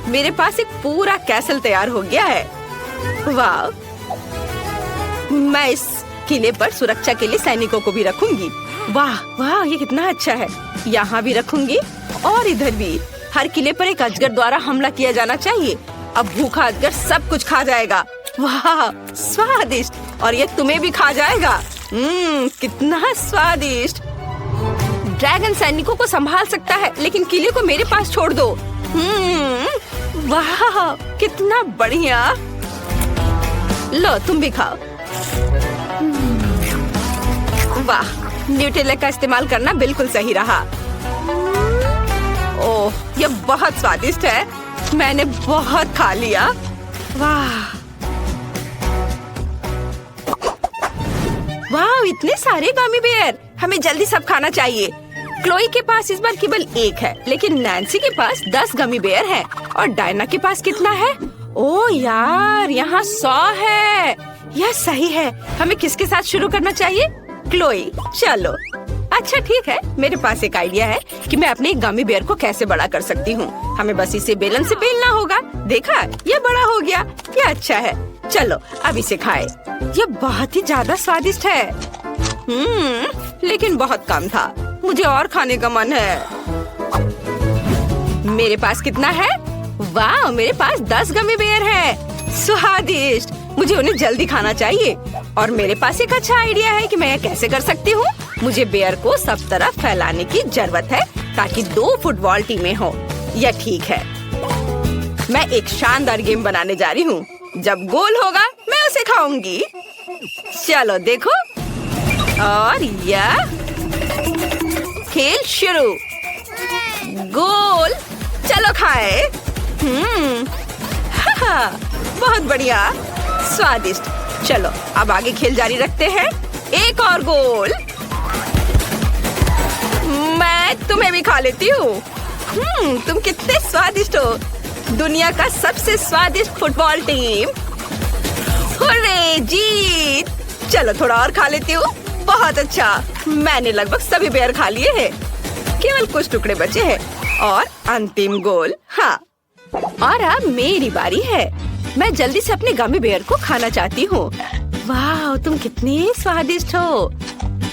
[SPEAKER 1] मेरे पास एक पूरा कैसल तैयार हो गया है। वाओ, मैं इस किले पर सुरक्षा के लिए सैनिकों को भी रखूंगी। वाह वाह, ये कितना अच्छा है। यहाँ भी रखूंगी और इधर भी। हर किले पर एक अजगर द्वारा हमला किया जाना चाहिए। अब भूखा अजगर सब कुछ खा जाएगा। वाह, स्वादिष्ट, और ये तुम्हें भी खा जाएगा। कितना स्वादिष्ट। ड्रैगन सैनिकों को संभाल सकता है, लेकिन किले को मेरे पास छोड़ दो। वाह, कितना बढ़िया। लो, तुम भी खाओ। वाह, न्यूटेला का इस्तेमाल करना बिल्कुल सही रहा। ओह, ये बहुत स्वादिष्ट है। मैंने बहुत खा लिया। वाह वाह, इतने सारे गमी बेयर। हमें जल्दी सब खाना चाहिए। क्लोई के पास इस बार केवल एक है, लेकिन नैन्सी के पास 10 गमी बेयर है। और डायना के पास कितना है? ओह यार, यहाँ 100 है। यह सही है। हमें किसके साथ शुरू करना चाहिए? क्लोई, चलो। अच्छा ठीक है, मेरे पास एक आइडिया है कि मैं अपने गमी बेयर को कैसे बड़ा कर सकती हूँ। हमें बस इसे बेलन से बेलना होगा। देखा, ये बड़ा हो गया। ये अच्छा है। चलो अब इसे खाएं। ये बहुत ही ज्यादा स्वादिष्ट है। लेकिन बहुत कम था। मुझे और खाने का मन है। मेरे पास कितना है? वाह, मेरे पास 10 गमी बेयर है। स्वादिष्ट, मुझे उन्हें जल्दी खाना चाहिए। और मेरे पास एक अच्छा आइडिया है कि मैं यह कैसे कर सकती हूँ। मुझे बेयर को सब तरफ फैलाने की जरूरत है, ताकि 2 फुटबॉल टीमें हो। यह ठीक है। मैं एक शानदार गेम बनाने जा रही हूँ। जब गोल होगा, मैं उसे खाऊंगी। चलो देखो, और यह खेल शुरू। गोल, चलो खाए। बहुत बढ़िया, स्वादिष्ट। चलो अब आगे खेल जारी रखते हैं। एक और गोल। मैं तुम्हें भी खा लेती हूँ। तुम कितने स्वादिष्ट हो। दुनिया का सबसे स्वादिष्ट फुटबॉल टीम। हुर्रे, जीत। चलो थोड़ा और खा लेती हूँ। बहुत अच्छा, मैंने लगभग सभी बेयर खा लिए हैं। केवल कुछ टुकड़े बचे हैं। और अंतिम गोल। हाँ, और अब मेरी बारी है। मैं जल्दी से अपने गमी बेयर को खाना चाहती हूँ। वाह, तुम कितने स्वादिष्ट हो।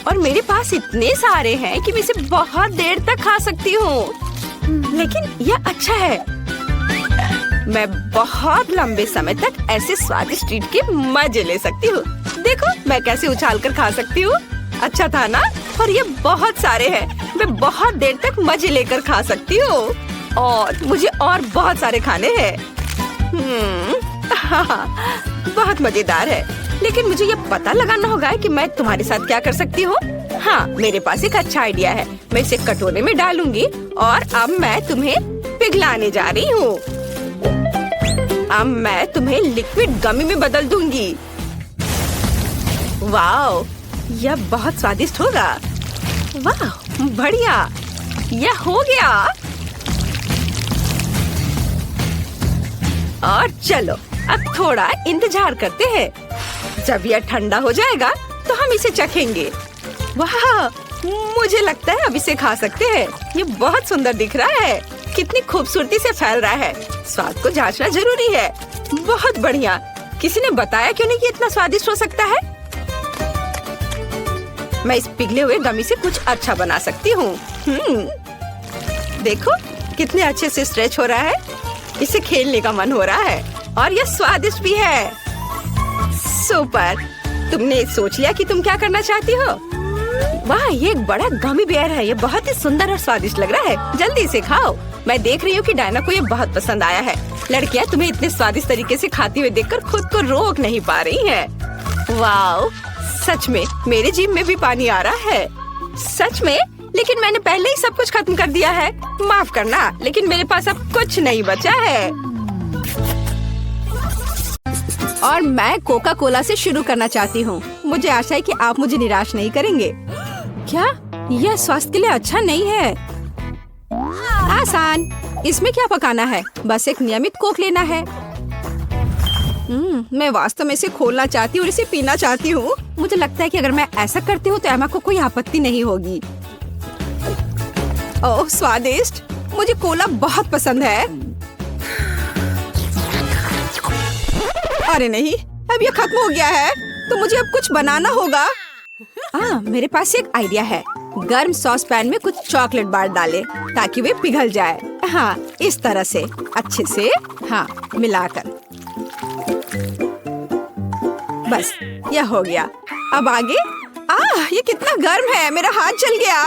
[SPEAKER 1] और मेरे पास इतने सारे हैं कि मैं इसे बहुत देर तक खा सकती हूँ। लेकिन यह अच्छा है। मैं बहुत लंबे समय तक ऐसे स्वादिष्ट ट्रीट के मजे ले सकती हूँ। देखो, मैं कैसे उछाल कर खा सकती हूँ। अच्छा था ना? और ये बहुत सारे हैं। मैं बहुत देर तक मजे लेकर खा सकती हूँ। और मुझे और बहुत सारे खाने हैं। बहुत मजेदार है। लेकिन मुझे ये पता लगाना होगा कि मैं तुम्हारे साथ क्या कर सकती हूँ। हाँ, मेरे पास एक अच्छा आइडिया है। मैं इसे कटोरे में डालूंगी और अब मैं तुम्हें पिघलाने जा रही हूँ। अब मैं तुम्हें लिक्विड गमी में बदल दूंगी। वाह, यह बहुत स्वादिष्ट होगा। वाह, बढ़िया, यह हो गया। और चलो अब थोड़ा इंतजार करते हैं। जब यह ठंडा हो जाएगा तो हम इसे चखेंगे। वाह, मुझे लगता है अब इसे खा सकते हैं। ये बहुत सुंदर दिख रहा है। कितनी खूबसूरती से फैल रहा है। स्वाद को जांचना जरूरी है। बहुत बढ़िया। किसी ने बताया क्यों नहीं कि इतना स्वादिष्ट हो सकता है? मैं इस पिघले हुए गमी से कुछ अच्छा बना सकती हूँ। देखो कितने अच्छे से स्ट्रेच हो रहा है। इसे खेलने का मन हो रहा है। और यह स्वादिष्ट भी है। सुपर। तुमने सोच लिया कि तुम क्या करना चाहती हो? वाह, ये एक बड़ा गमी बेयर है। ये बहुत ही सुंदर और स्वादिष्ट लग रहा है। जल्दी से खाओ। मैं देख रही हूँ कि डायना को ये बहुत पसंद आया है। लड़कियाँ तुम्हें इतने स्वादिष्ट तरीके से खाती हुए देखकर खुद को रोक नहीं पा रही हैं। वाह, सच में मेरे जीभ में भी पानी आ रहा है। सच में? लेकिन मैंने पहले ही सब कुछ खत्म कर दिया है। माफ करना, लेकिन मेरे पास अब कुछ नहीं बचा है। और मैं कोका कोला से शुरू करना चाहती हूँ। मुझे आशा है कि आप मुझे निराश नहीं करेंगे। क्या यह स्वास्थ्य के लिए अच्छा नहीं है? आसान। इसमें क्या पकाना है? बस एक नियमित कोक लेना है। मैं वास्तव में इसे खोलना चाहती हूँ और इसे पीना चाहती हूँ। मुझे लगता है कि अगर मैं ऐसा करती हूँ तो एमा को कोई आपत्ति नहीं होगी। ओह, स्वादिष्ट। मुझे कोला बहुत पसंद है। अरे नहीं, अब ये खत्म हो गया है, तो मुझे अब कुछ बनाना होगा। मेरे पास एक आइडिया है। गर्म सॉस पैन में कुछ चॉकलेट बार डालें ताकि वे पिघल जाए। हाँ, इस तरह से अच्छे से मिलाकर। बस, यह हो गया। अब आगे। ये कितना गर्म है, मेरा हाथ जल गया।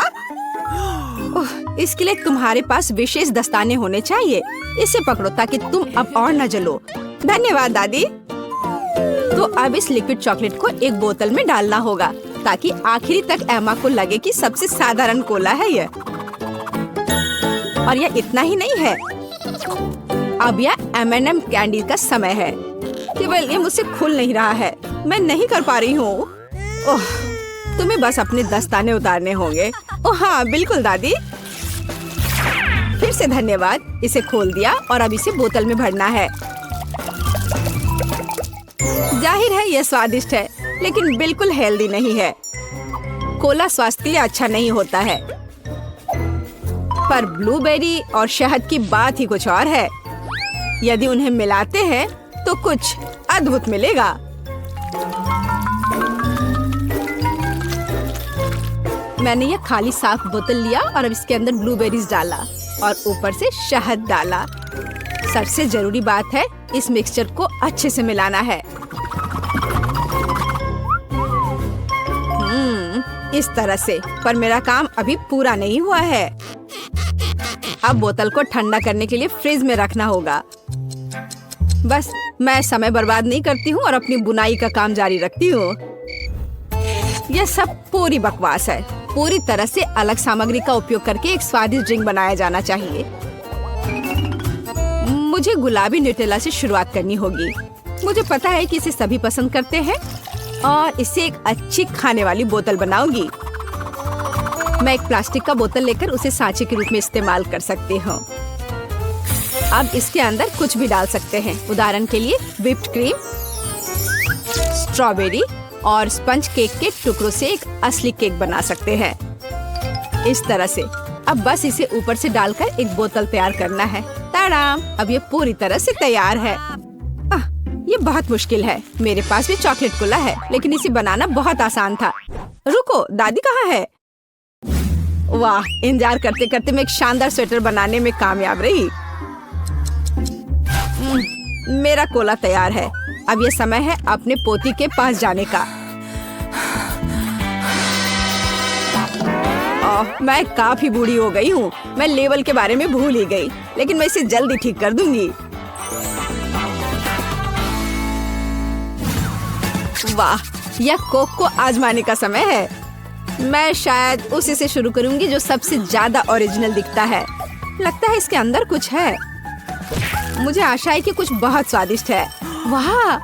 [SPEAKER 1] इसके लिए तुम्हारे पास विशेष दस्ताने होने चाहिए। इसे पकड़ो ताकि तुम अब और न जलो। धन्यवाद दादी। तो अब इस लिक्विड चॉकलेट को एक बोतल में डालना होगा ताकि आखिरी तक एमा को लगे कि सबसे साधारण कोला है यह। और यह इतना ही नहीं है। अब यह M&M कैंडी का समय है। केवल ये मुझसे खुल नहीं रहा है। मैं नहीं कर पा रही हूँ। तुम्हें बस अपने दस्ताने उतारने होंगे। ओह हाँ, बिल्कुल दादी। फिर से धन्यवाद। इसे खोल दिया और अब इसे बोतल में भरना है। जाहिर है यह स्वादिष्ट है, लेकिन बिल्कुल हेल्दी नहीं है। कोला स्वास्थ्य के लिए अच्छा नहीं होता है। पर ब्लूबेरी और शहद की बात ही कुछ और है। यदि उन्हें मिलाते हैं तो कुछ अद्भुत मिलेगा। मैंने यह खाली साफ बोतल लिया और अब इसके अंदर ब्लूबेरीज डाला और ऊपर से शहद डाला। सबसे जरूरी बात है, इस मिक्सचर को अच्छे से मिलाना है। इस तरह से। पर मेरा काम अभी पूरा नहीं हुआ है। अब बोतल को ठंडा करने के लिए फ्रिज में रखना होगा। बस, मैं समय बर्बाद नहीं करती हूँ और अपनी बुनाई का काम जारी रखती हूँ। यह सब पूरी बकवास है। पूरी तरह से अलग सामग्री का उपयोग करके एक स्वादिष्ट ड्रिंक बनाया जाना चाहिए। मुझे गुलाबी न्यूटेला से शुरुआत करनी होगी। मुझे पता है कि इसे सभी पसंद करते हैं और इसे एक अच्छी खाने वाली बोतल बनाऊंगी। मैं एक प्लास्टिक का बोतल लेकर उसे सांचे के रूप में इस्तेमाल कर सकती हूँ। अब इसके अंदर कुछ भी डाल सकते हैं। उदाहरण के लिए व्हिप्ड क्रीम, स्ट्रॉबेरी और स्पंज केक के टुकड़ों से एक असली केक बना सकते हैं। इस तरह से। अब बस इसे ऊपर से डालकर एक बोतल तैयार करना है। ताड़ाम! अब ये पूरी तरह से तैयार है। ये बहुत मुश्किल है। मेरे पास भी चॉकलेट कोला है, लेकिन इसे बनाना बहुत आसान था। रुको, दादी कहाँ है? वाह, इंतजार करते करते मैं एक शानदार स्वेटर बनाने में कामयाब रही। मेरा कोला तैयार है। अब ये समय है अपने पोती के पास जाने का। मैं काफी बूढ़ी हो गई हूँ। मैं लेवल के बारे में भूल ही गई, लेकिन मैं इसे जल्दी ठीक कर दूंगी। वाह, यह कोक को आजमाने का समय है। मैं शायद उसी से शुरू करूंगी जो सबसे ज्यादा ओरिजिनल दिखता है। लगता है इसके अंदर कुछ है। मुझे आशा है कि कुछ बहुत स्वादिष्ट है। वाह,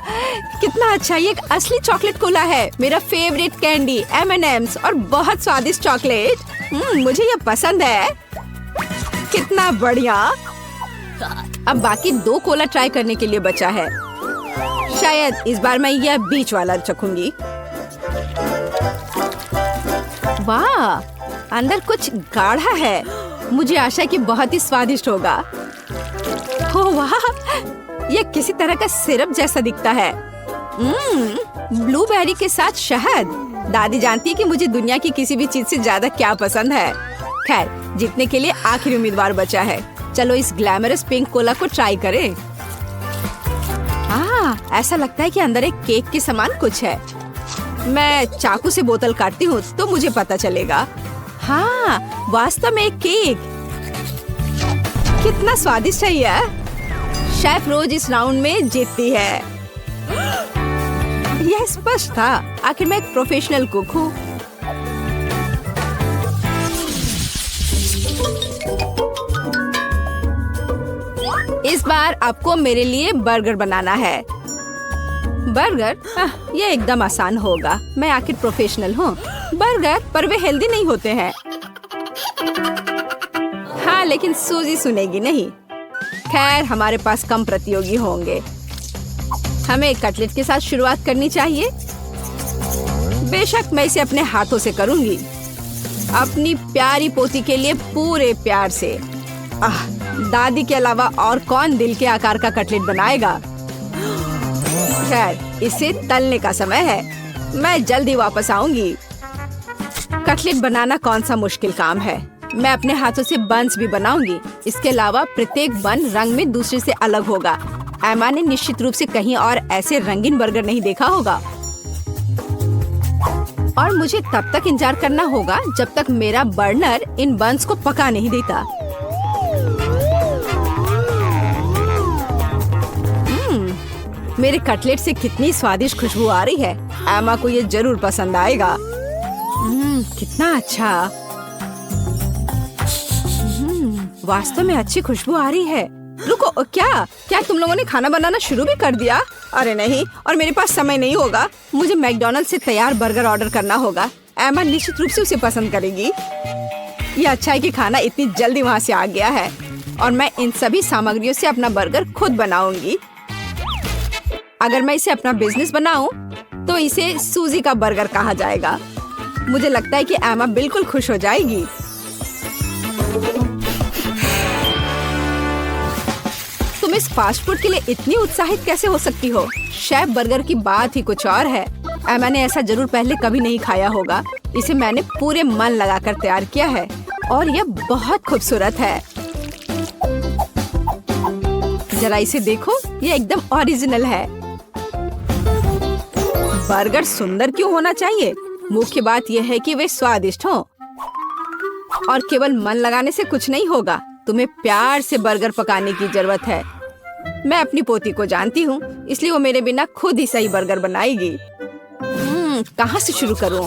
[SPEAKER 1] कितना अच्छा! ये एक असली चॉकलेट कोला है। मेरा फेवरेट कैंडी M&M's और बहुत स्वादिष्ट चॉकलेट। मुझे ये पसंद है। कितना बढ़िया! अब बाकी 2 कोला ट्राई करने के लिए बचा है। शायद इस बार मैं यह बीच वाला चखूंगी। वाह, अंदर कुछ गाढ़ा है। मुझे आशा है कि बहुत ही स्वादिष्ट होगा। ओह वाह, यह किसी तरह का सिरप जैसा दिखता है। ब्लूबेरी के साथ शहद। दादी जानती है कि मुझे दुनिया की किसी भी चीज से ज्यादा क्या पसंद है। खैर, जीतने के लिए आखिरी उम्मीदवार बचा है। चलो इस ग्लैमरस पिंक कोला को ट्राई करें। ऐसा लगता है कि अंदर एक केक के समान कुछ है। मैं चाकू से बोतल काटती हूँ तो मुझे पता चलेगा। हाँ, वास्तव में एक केक। कितना स्वादिष्ट है यह। शेफ रोज इस राउंड में जीतती है। यह स्पष्ट था, आखिर मैं एक प्रोफेशनल कुक हूँ। इस बार आपको मेरे लिए बर्गर बनाना है। बर्गर? यह एकदम आसान होगा, मैं आखिर प्रोफेशनल हूँ। बर्गर पर वे हेल्दी नहीं होते हैं। हाँ, लेकिन सूजी सुनेगी नहीं। खैर, हमारे पास कम प्रतियोगी होंगे। हमें कटलेट के साथ शुरुआत करनी चाहिए। बेशक मैं इसे अपने हाथों से करूंगी, अपनी प्यारी पोती के लिए पूरे प्यार से। दादी के अलावा और कौन दिल के आकार का कटलेट बनाएगा। खैर, इसे तलने का समय है। मैं जल्दी वापस आऊंगी। कटलेट बनाना कौन सा मुश्किल काम है। मैं अपने हाथों से बन्स भी बनाऊंगी। इसके अलावा प्रत्येक बन रंग में दूसरे से अलग होगा। एमा ने निश्चित रूप से कहीं और ऐसे रंगीन बर्गर नहीं देखा होगा। और मुझे तब तक इंतजार करना होगा जब तक मेरा बर्नर इन बन्स को पका नहीं देता। मेरे कटलेट से कितनी स्वादिष्ट खुशबू आ रही है। एमा को ये जरूर पसंद आएगा। कितना अच्छा। वास्तव में अच्छी खुशबू आ रही है। रुको, क्या तुम लोगों ने खाना बनाना शुरू भी कर दिया? अरे नहीं, और मेरे पास समय नहीं होगा। मुझे मैकडॉनल्ड से तैयार बर्गर ऑर्डर करना होगा। एमा निश्चित रूप से उसे पसंद करेगी। ये अच्छा है कि खाना इतनी जल्दी वहाँ से आ गया है और मैं इन सभी सामग्रियों से अपना बर्गर खुद बनाऊंगी। अगर मैं इसे अपना बिजनेस बनाऊं, तो इसे सूजी का बर्गर कहा जाएगा। मुझे लगता है कि एमा बिल्कुल खुश हो जाएगी। तुम इस फास्ट फूड के लिए इतनी उत्साहित कैसे हो सकती हो? शेफ बर्गर की बात ही कुछ और है। एमा ने ऐसा जरूर पहले कभी नहीं खाया होगा। इसे मैंने पूरे मन लगाकर तैयार किया है और यह बहुत खूबसूरत है। जरा इसे देखो, यह एकदम ओरिजिनल है। बर्गर सुंदर क्यों होना चाहिए? मुख्य बात यह है कि वे स्वादिष्ट हों। और केवल मन लगाने से कुछ नहीं होगा, तुम्हें प्यार से बर्गर पकाने की जरूरत है। मैं अपनी पोती को जानती हूँ, इसलिए वो मेरे बिना खुद ही सही बर्गर बनाएगी। कहाँ से शुरू करूँ?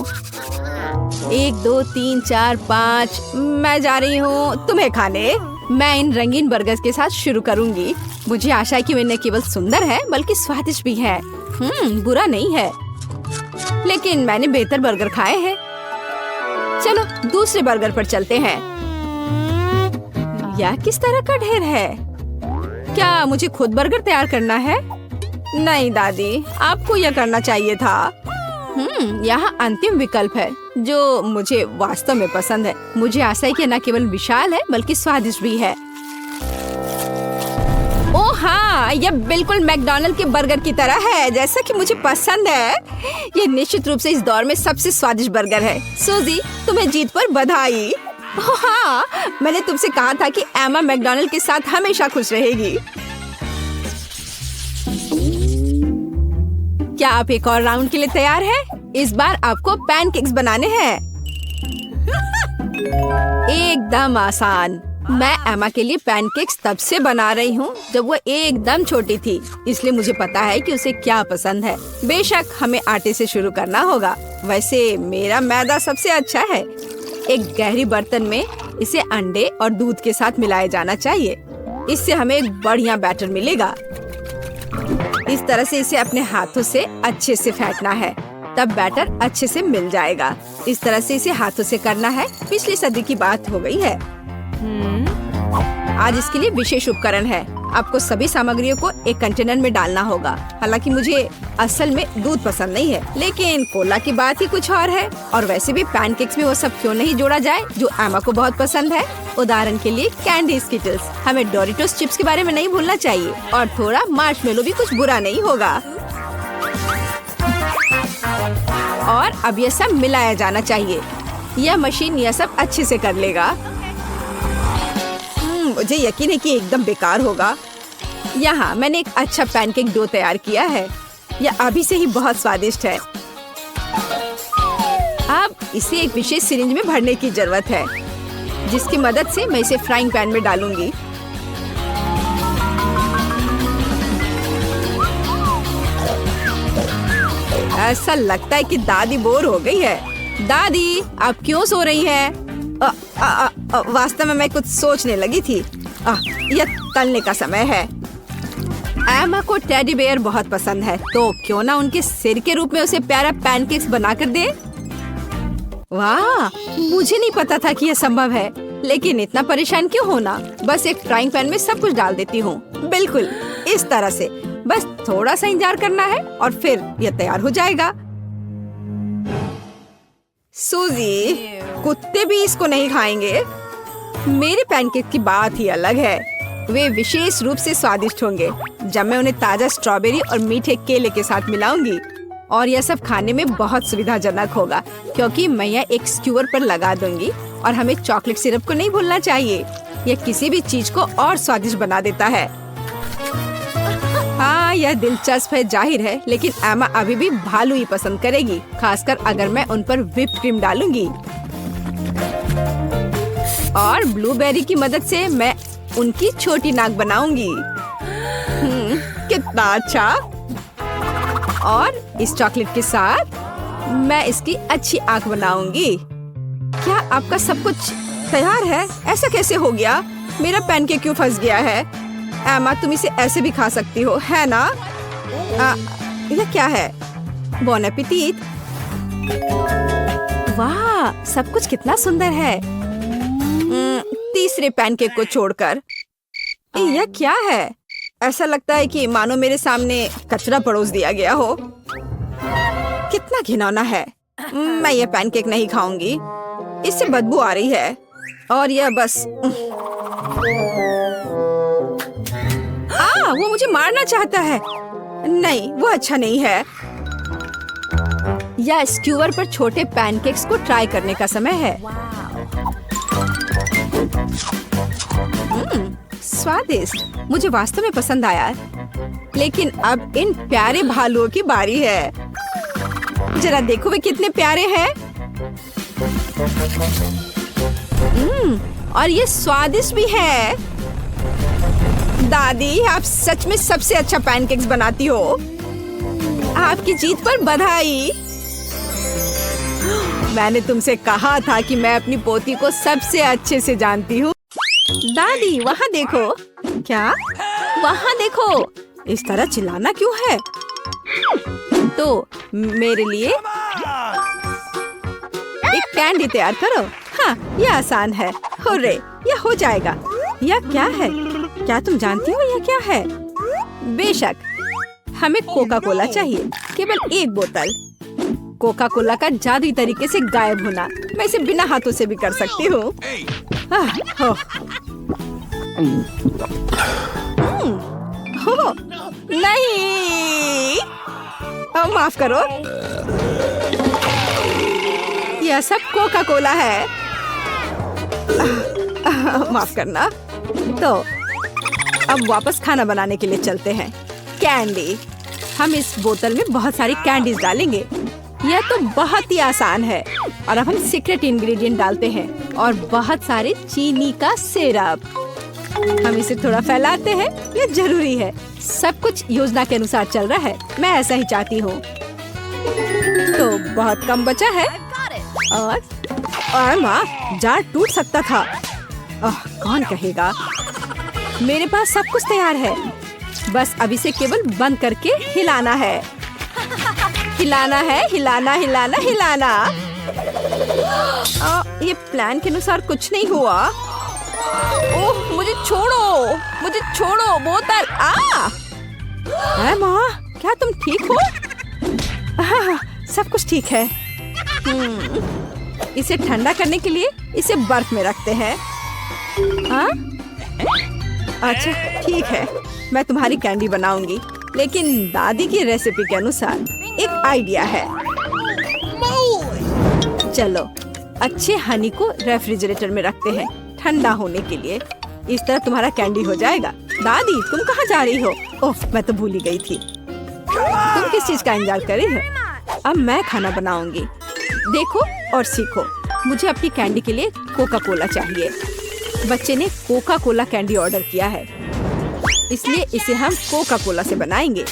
[SPEAKER 1] 1 2 3 4 5। मैं जा रही हूँ तुम्हें खाने। मैं इन रंगीन बर्गर के साथ शुरू करूँगी। मुझे आशा है कि वे न केवल सुंदर है बल्कि स्वादिष्ट भी है। बुरा नहीं है, लेकिन मैंने बेहतर बर्गर खाए हैं। चलो दूसरे बर्गर पर चलते हैं। यह किस तरह का ढेर है? क्या मुझे खुद बर्गर तैयार करना है? नहीं दादी, आपको यह करना चाहिए था। यहाँ अंतिम विकल्प है जो मुझे वास्तव में पसंद है। मुझे आशा है कि न केवल विशाल है बल्कि स्वादिष्ट भी है। ओह हाँ, यह बिल्कुल मैकडॉनल्ड के बर्गर की तरह है, जैसा कि मुझे पसंद है। यह निश्चित रूप से इस दौर में सबसे स्वादिष्ट बर्गर है। सूजी, तुम्हें जीत पर बधाई। ओह हाँ, मैंने तुमसे कहा था कि एमा मैकडॉनल्ड के साथ हमेशा खुश रहेगी। क्या आप एक और राउंड के लिए तैयार हैं? इस बार आपको पैनकेक्स बनाने हैं। एकदम आसान। मैं एमा के लिए पैनकेक्स तब से बना रही हूँ जब वो एकदम छोटी थी, इसलिए मुझे पता है कि उसे क्या पसंद है। बेशक हमें आटे से शुरू करना होगा। वैसे मेरा मैदा सबसे अच्छा है। एक गहरी बर्तन में इसे अंडे और दूध के साथ मिलाया जाना चाहिए। इससे हमें एक बढ़िया बैटर मिलेगा। इस तरह से इसे अपने हाथों से अच्छे से फेंटना है, तब बैटर अच्छे से मिल जाएगा। इस तरह से इसे हाथों से करना है। पिछली सदी की बात हो गई है। आज इसके लिए विशेष उपकरण है। आपको सभी सामग्रियों को एक कंटेनर में डालना होगा। हालांकि मुझे असल में दूध पसंद नहीं है, लेकिन कोला की बात ही कुछ और है। और वैसे भी पैनकेक्स में वो सब क्यों नहीं जोड़ा जाए जो एमा को बहुत पसंद है। उदाहरण के लिए कैंडी स्किटल्स। हमें डोरिटोस चिप्स के बारे में नहीं भूलना चाहिए, और थोड़ा मार्शमेलो भी कुछ बुरा नहीं होगा। और अब यह सब मिलाया जाना चाहिए। यह मशीन यह सब अच्छे से कर लेगा। मुझे यकीन है कि एकदम बेकार होगा। यहाँ मैंने एक अच्छा पैनकेक डो तैयार किया है। यह अभी से ही बहुत स्वादिष्ट है। इसे एक विशेष सिरिंज में भरने की जरूरत है, जिसकी मदद से मैं इसे फ्राइंग पैन में डालूंगी। ऐसा लगता है कि दादी बोर हो गई है। दादी, आप क्यों सो रही हैं? वास्तव में मैं कुछ सोचने लगी थी। यह तलने का समय है। एमा को टेडी बेयर बहुत पसंद है, तो क्यों ना उनके सिर के रूप में उसे प्यारा पैनकेक्स बनाकर दे। वाह, मुझे नहीं पता था कि यह संभव है, लेकिन इतना परेशान क्यों होना। बस एक फ्राइंग पैन में सब कुछ डाल देती हूँ, बिल्कुल इस तरह से। बस थोड़ा सा इंतजार करना है और फिर यह तैयार हो जाएगा। सूजी, कुत्ते भी इसको नहीं खाएंगे। मेरे पैनकेक की बात ही अलग है। वे विशेष रूप से स्वादिष्ट होंगे जब मैं उन्हें ताजा स्ट्रॉबेरी और मीठे केले के साथ मिलाऊंगी। और यह सब खाने में बहुत सुविधाजनक होगा, क्योंकि मैं यह एक स्क्यूअर पर लगा दूंगी। और हमें चॉकलेट सिरप को नहीं भूलना चाहिए, यह किसी भी चीज को और स्वादिष्ट बना देता है। हाँ, यह दिलचस्प है जाहिर है, लेकिन एमा अभी भी भालू ही पसंद करेगी, खासकर अगर मैं उन पर व्हिप्ड क्रीम डालूंगी। और ब्लूबेरी की मदद से मैं उनकी छोटी नाक बनाऊंगी। कितना अच्छा। और इस चॉकलेट के साथ मैं इसकी अच्छी आंख बनाऊंगी। क्या आपका सब कुछ तैयार है? ऐसा कैसे हो गया? मेरा पैनकेक क्यों फंस गया है? एमा, तुम इसे ऐसे भी खा सकती हो, है ना? यह क्या है? बॉन एपेटिट। वाह, सब कुछ कितना सुंदर है। तीसरे पैनकेक को छोड़कर। यह क्या है? ऐसा लगता है कि मानो मेरे सामने कचरा परोस दिया गया हो। कितना घिनौना है। मैं यह पैनकेक नहीं खाऊंगी, इससे बदबू आ रही है। और यह बस वो मुझे मारना चाहता है। नहीं, वो अच्छा नहीं है। या स्क्यूअर पर छोटे पैनकेक्स को ट्राई करने का समय है। स्वादिष्ट, मुझे वास्तव में पसंद आया। लेकिन अब इन प्यारे भालुओं की बारी है। जरा देखो वे कितने प्यारे हैं। और ये स्वादिष्ट भी है। दादी, आप सच में सबसे अच्छा पैनकेक्स बनाती हो। आपकी जीत पर बधाई। मैंने तुमसे कहा था कि मैं अपनी पोती को सबसे अच्छे से जानती हूँ। दादी, वहाँ देखो। क्या? वहाँ देखो। इस तरह चिल्लाना क्यों है? तो मेरे लिए एक कैंडी तैयार करो। हाँ, यह आसान है। हुर्रे, यह हो जाएगा। यह क्या है? क्या तुम जानती हो यह क्या है? बेशक, हमें कोका कोला चाहिए। केवल एक बोतल। कोका कोला का जादुई तरीके से गायब होना। मैं इसे बिना हाथों से भी कर सकती हूँ। नहीं, माफ करो। यह सब कोका कोला है। माफ करना। तो अब वापस खाना बनाने के लिए चलते हैं। कैंडी, हम इस बोतल में बहुत सारी कैंडीज डालेंगे। यह तो बहुत ही आसान है। और अब हम सीक्रेट इंग्रेडिएंट डालते हैं और बहुत सारे चीनी का सिरप। हम इसे थोड़ा फैलाते हैं, यह जरूरी है। सब कुछ योजना के अनुसार चल रहा है। मैं ऐसा ही चाहती हूँ। तो बहुत कम बचा है। और माँ, जार टूट सकता था। कौन कहेगा? मेरे पास सब कुछ तैयार है। बस अब इसे केवल बंद करके हिलाना है। हिलाना है, हिलाना हिलाना हिलाना। ये प्लान के अनुसार कुछ नहीं हुआ। ओह, मुझे छोड़ो, मुझे छोड़ो बोतल। माँ, क्या तुम ठीक हो? सब कुछ ठीक है। इसे ठंडा करने के लिए इसे बर्फ में रखते हैं। अच्छा, ठीक है। मैं तुम्हारी कैंडी बनाऊंगी, लेकिन दादी की रेसिपी के अनुसार। एक आइडिया है। चलो, अच्छे हनी को रेफ्रिजरेटर में रखते हैं ठंडा होने के लिए। इस तरह तुम्हारा कैंडी हो जाएगा। दादी, तुम कहाँ जा रही हो? ओह, मैं तो भूल ही गई थी। तुम किस चीज का इंतजार कर रही हो? अब मैं खाना बनाऊंगी। देखो, और सीखो। मुझे अपनी कैंडी के लिए कोका कोला चाहिए। बच्चे ने कोका कोला कैंडी ऑर्डर किया है, इसलिए इसे हम कोका कोला से बनाएंगे।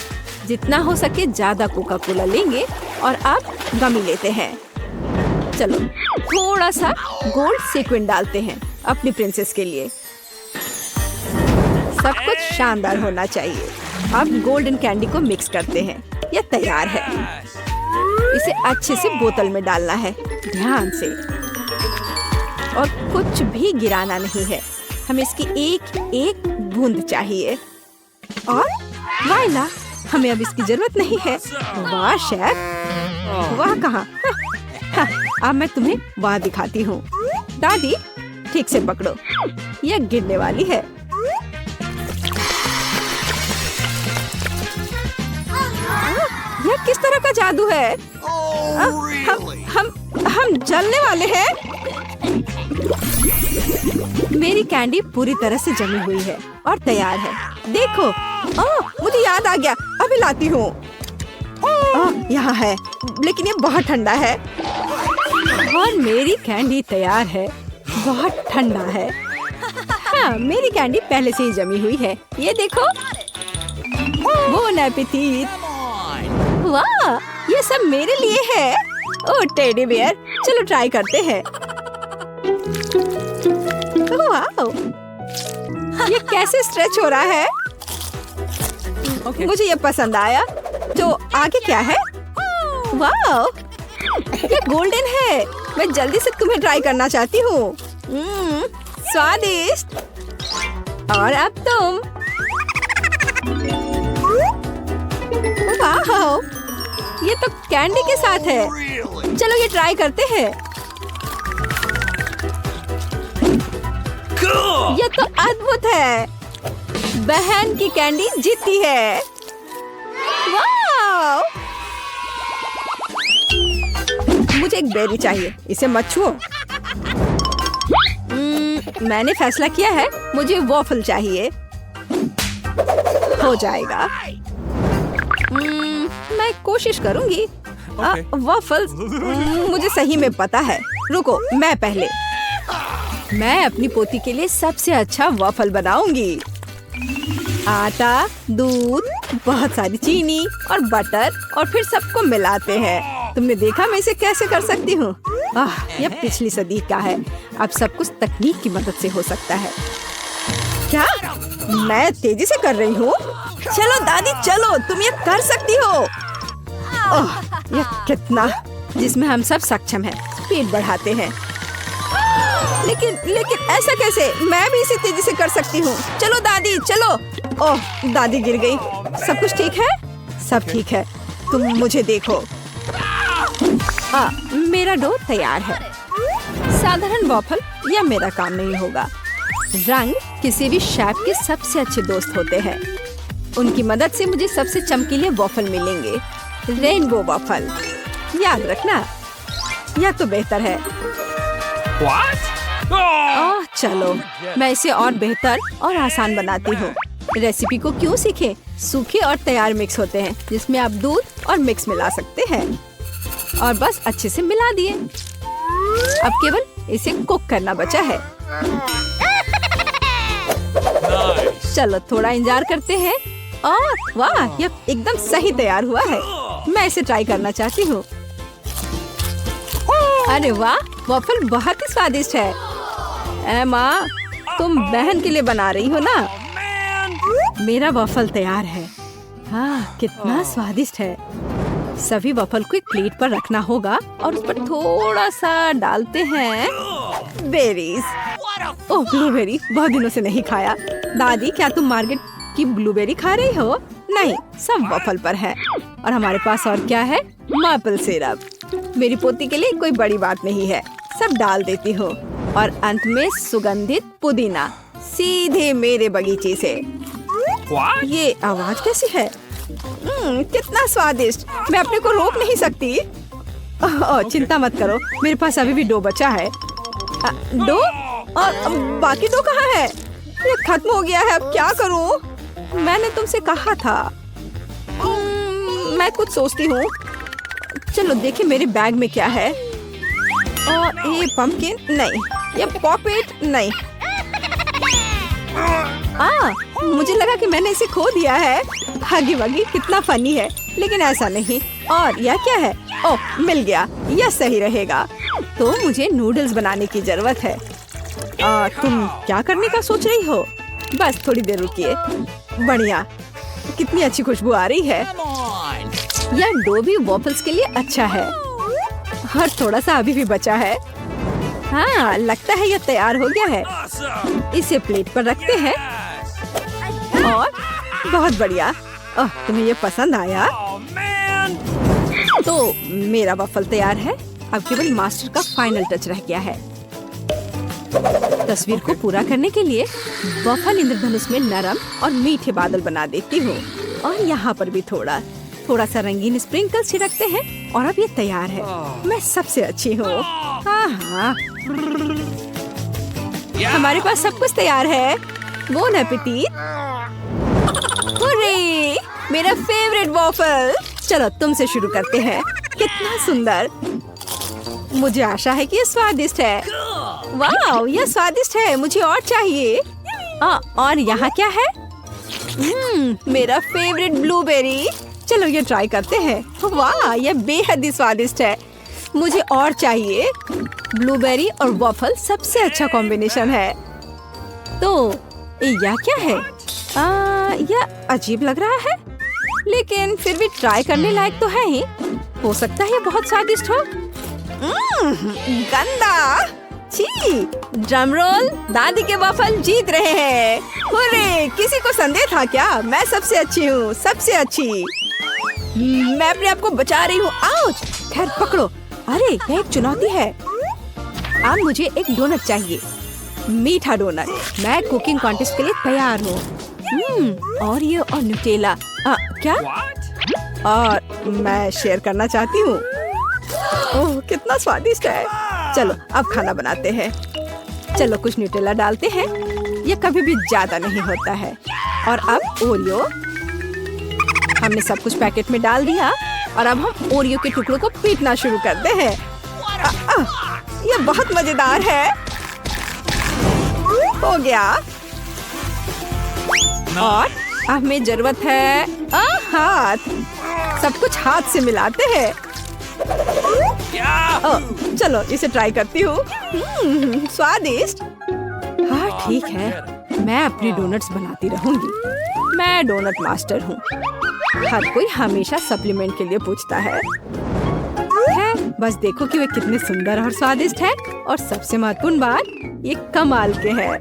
[SPEAKER 1] जितना हो सके ज्यादा कोका कोला लेंगे और अब गमी लेते हैं। चलो थोड़ा सा गोल्ड सीक्वेंस डालते हैं अपनी प्रिंसेस के लिए। सब कुछ शानदार होना चाहिए। अब गोल्डन कैंडी को मिक्स करते हैं। यह तैयार है। इसे अच्छे से बोतल में डालना है, ध्यान से, और कुछ भी गिराना नहीं है। हमें इसकी एक एक बूंद चाहिए। और वाइला, हमें अब इसकी जरूरत नहीं है। वाह शेफ, वाह कहाँ? अब मैं तुम्हें वहाँ दिखाती हूँ। दादी ठीक से पकड़ो, यह गिरने वाली है। यह किस तरह का जादू है? हम जलने वाले हैं। मेरी कैंडी पूरी तरह से जमी हुई है और तैयार है। देखो, मुझे याद आ गया, अभी लाती हूँ। यहाँ है, लेकिन ये बहुत ठंडा है। और मेरी कैंडी तैयार है। बहुत ठंडा है। हाँ, मेरी कैंडी पहले से ही जमी हुई है। ये देखो। बोन एपेटीट। वाह, ये सब मेरे लिए है। ओह टेडी बियर, चलो ट्राई करते हैं। वाह, ये कैसे स्ट्रेच हो रहा है? मुझे ये पसंद आया। तो आगे क्या है? वाह, ये गोल्डन है। मैं जल्दी से तुम्हें ट्राई करना चाहती हूँ। स्वादिष्ट। और अब तुम। वाह, ये तो कैंडी के साथ है। चलो ये ट्राई करते हैं। ये तो अद्भुत है। बहन की कैंडी जीती है। वाह! मुझे एक बेरी चाहिए, इसे मत छुओ। मैंने फैसला किया है, मुझे वॉफल चाहिए। हो जाएगा। मैं कोशिश करूंगी। वॉफल्स मुझे सही में पता है। रुको, मैं पहले। मैं अपनी पोती के लिए सबसे अच्छा वॉफल बनाऊंगी। आटा, दूध, बहुत सारी चीनी और बटर, और फिर सबको मिलाते हैं। तुमने देखा मैं इसे कैसे कर सकती हूँ? यह पिछली सदी का है। अब सब कुछ तकनीक की मदद से हो सकता है। क्या मैं तेजी से कर रही हूँ? चलो दादी, चलो, तुम ये कर सकती हो। यह कितना, जिसमें हम सब सक्षम हैं। स्पीड बढ़ाते हैं। लेकिन ऐसा कैसे? मैं भी इसे तेजी से कर सकती हूँ। चलो दादी, चलो। ओह, दादी गिर गई। सब कुछ ठीक है? सब ठीक है। तुम मुझे देखो। मेरा डो तैयार है। साधारण वॉफल यह मेरा काम नहीं होगा। रंग किसी भी शेफ के सबसे अच्छे दोस्त होते हैं। उनकी मदद से मुझे सबसे चमकीले वॉफल मिलेंगे। रेनबो वॉफल, याद रखना। यह तो बेहतर है। चलो, मैं इसे और बेहतर और आसान बनाती हूँ। रेसिपी को क्यों सीखें? सूखे और तैयार मिक्स होते हैं, जिसमें आप दूध और मिक्स मिला सकते हैं। और बस अच्छे से मिला दिए। अब केवल इसे कुक करना बचा है। चलो थोड़ा इंतजार करते हैं। और वाह, यह एकदम सही तैयार हुआ है। मैं इसे ट्राई करना चाहती हूँ। अरे वाह, वॉफल बहुत ही स्वादिष्ट है। माँ, तुम बहन के लिए बना रही हो ना? मेरा वॉफल तैयार है। कितना स्वादिष्ट है। सभी वॉफल को एक प्लेट पर रखना होगा और उस पर थोड़ा सा डालते हैं बेरीज। ओह, ब्लूबेरी बहुत दिनों से नहीं खाया। दादी, क्या तुम मार्केट की ब्लूबेरी खा रही हो? नहीं, सब वॉफल पर है। और हमारे पास और क्या है? Maple syrup. मेरी पोती के लिए कोई बड़ी बात नहीं है। सब डाल देती हूँ। और अंत में सुगंधित पुदीना, सीधे मेरे बगीचे से। ये आवाज कैसी है? कितना स्वादिष्ट। मैं अपने को रोक नहीं सकती। चिंता मत करो, मेरे पास अभी भी डो बचा है। डो? और बाकी डो कहाँ है? ये खत्म हो गया है। अब क्या करूँ? मैंने तुमसे कहा था। मैं कुछ सोचती हूँ। चलो देखें मेरे बैग में क्या है। और ये पंपकिन नहीं, ये पॉकेट नहीं। मुझे लगा कि मैंने इसे खो दिया है। हगी वगी कितना फनी है, लेकिन ऐसा नहीं। और यह क्या है? ओह, मिल गया, यह सही रहेगा। तो मुझे नूडल्स बनाने की जरूरत है। तुम क्या करने का सोच रही हो? बस थोड़ी देर रुकिए। बढ़िया, कितनी अच्छी खुशबू आ रही है। यह डो भी वॉफल्स के लिए अच्छा है। और थोड़ा सा अभी भी बचा है। हाँ, लगता है यह तैयार हो गया है। इसे प्लेट पर रखते हैं। और बहुत बढ़िया। तुम्हें ये पसंद आया? तो मेरा वफल तैयार है। अब केवल मास्टर का फाइनल टच रह गया है। तस्वीर को पूरा करने के लिए वफल इंद्रधनुष में नरम और मीठे बादल बना देती हूँ। और यहाँ पर भी थोड़ा सा रंगीन स्प्रिंकल छिड़कते हैं। और अब ये तैयार है। मैं सबसे अच्छी हूँ। हाँ, हमारे पास सब कुछ तैयार है। Bone appétit. हुर्रे, मेरा फेवरेट वॉफल। चलो तुमसे शुरू करते हैं। कितना सुंदर। मुझे आशा है कि ये स्वादिष्ट है। वाह, यह स्वादिष्ट है। मुझे और चाहिए। और यहाँ क्या है? मेरा फेवरेट ब्लूबेरी। चलो ये ट्राई करते हैं। वाह, यह बेहद ही स्वादिष्ट है। मुझे और चाहिए। ब्लूबेरी और वॉफल सबसे अच्छा कॉम्बिनेशन है। तो यह क्या है? यह अजीब लग रहा है, लेकिन फिर भी ट्राई करने लायक तो है ही। हो सकता है ये बहुत स्वादिष्ट हो। गंदा। छी, ड्रम रोल। दादी के वॉफल जीत रहे हैं। हुर्रे, किसी को संदेह था क्या? मैं सबसे अच्छी हूँ, सबसे अच्छी। मैं अपने आप को बचा रही हूँ। आउच! खैर पकड़ो। अरे, यह एक चुनौती है। अब मुझे एक डोनट चाहिए। मीठा डोनट। मैं कुकिंग कॉन्टेस्ट के लिए तैयार हूँ। और ये और न्यूटेला। क्या? और मैं शेयर करना चाहती हूँ। ओह, कितना स्वादिष्ट है। चलो अब खाना बनाते हैं। चलो कुछ न्यूटेला डालते हैं। ये कभी भी ज्यादा नहीं होता है। और अब ओरियो। हमने सब कुछ पैकेट में डाल दिया। और अब हम ओरियो के टुकड़ों को पीटना शुरू करते हैं। ये बहुत मजेदार है। हो गया। और अब हमें जरूरत है हाथ। सब कुछ हाथ से मिलाते हैं। चलो इसे ट्राई करती हूँ। स्वादिष्ट। हाँ ठीक है, मैं अपनी डोनट्स बनाती रहूंगी। मैं डोनट मास्टर हूँ। हर कोई हमेशा सप्लीमेंट के लिए पूछता है। बस देखो कि वे कितने सुंदर और स्वादिष्ट है। और सबसे महत्वपूर्ण बात, ये कमाल के हैं।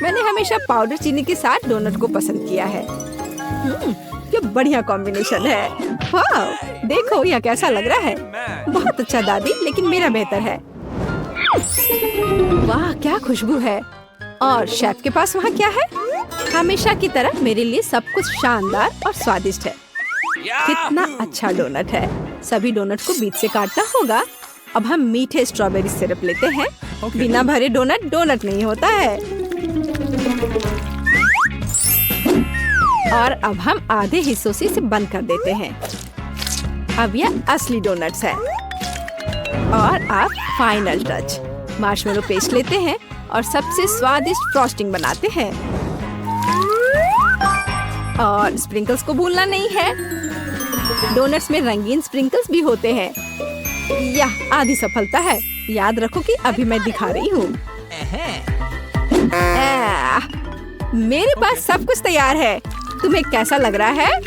[SPEAKER 1] मैंने हमेशा पाउडर चीनी के साथ डोनट को पसंद किया है। ये बढ़िया कॉम्बिनेशन है। वाह, देखो यह कैसा लग रहा है। बहुत अच्छा दादी, लेकिन मेरा बेहतर है। वाह क्या खुशबू है। और शेफ के पास वहाँ क्या है? हमेशा की तरह मेरे लिए सब कुछ शानदार और स्वादिष्ट है। कितना अच्छा डोनट है। सभी डोनट को बीच से काटना होगा। अब हम मीठे स्ट्रॉबेरी सिरप लेते हैं। बिना भरे डोनट डोनट नहीं होता है। और अब हम आधे हिस्सों से इसे बंद कर देते हैं। अब यह असली डोनट्स है। और अब फाइनल टच, मार्शमेलो पेस्ट लेते हैं और सबसे स्वादिष्ट फ्रॉस्टिंग बनाते हैं। और स्प्रिंकल्स को भूलना नहीं है। डोनट्स में रंगीन स्प्रिंकल्स भी होते हैं। यह आधी सफलता है। याद रखो कि अभी मैं दिखा रही हूँ। मेरे पास सब कुछ तैयार है। तुम्हें कैसा लग रहा है?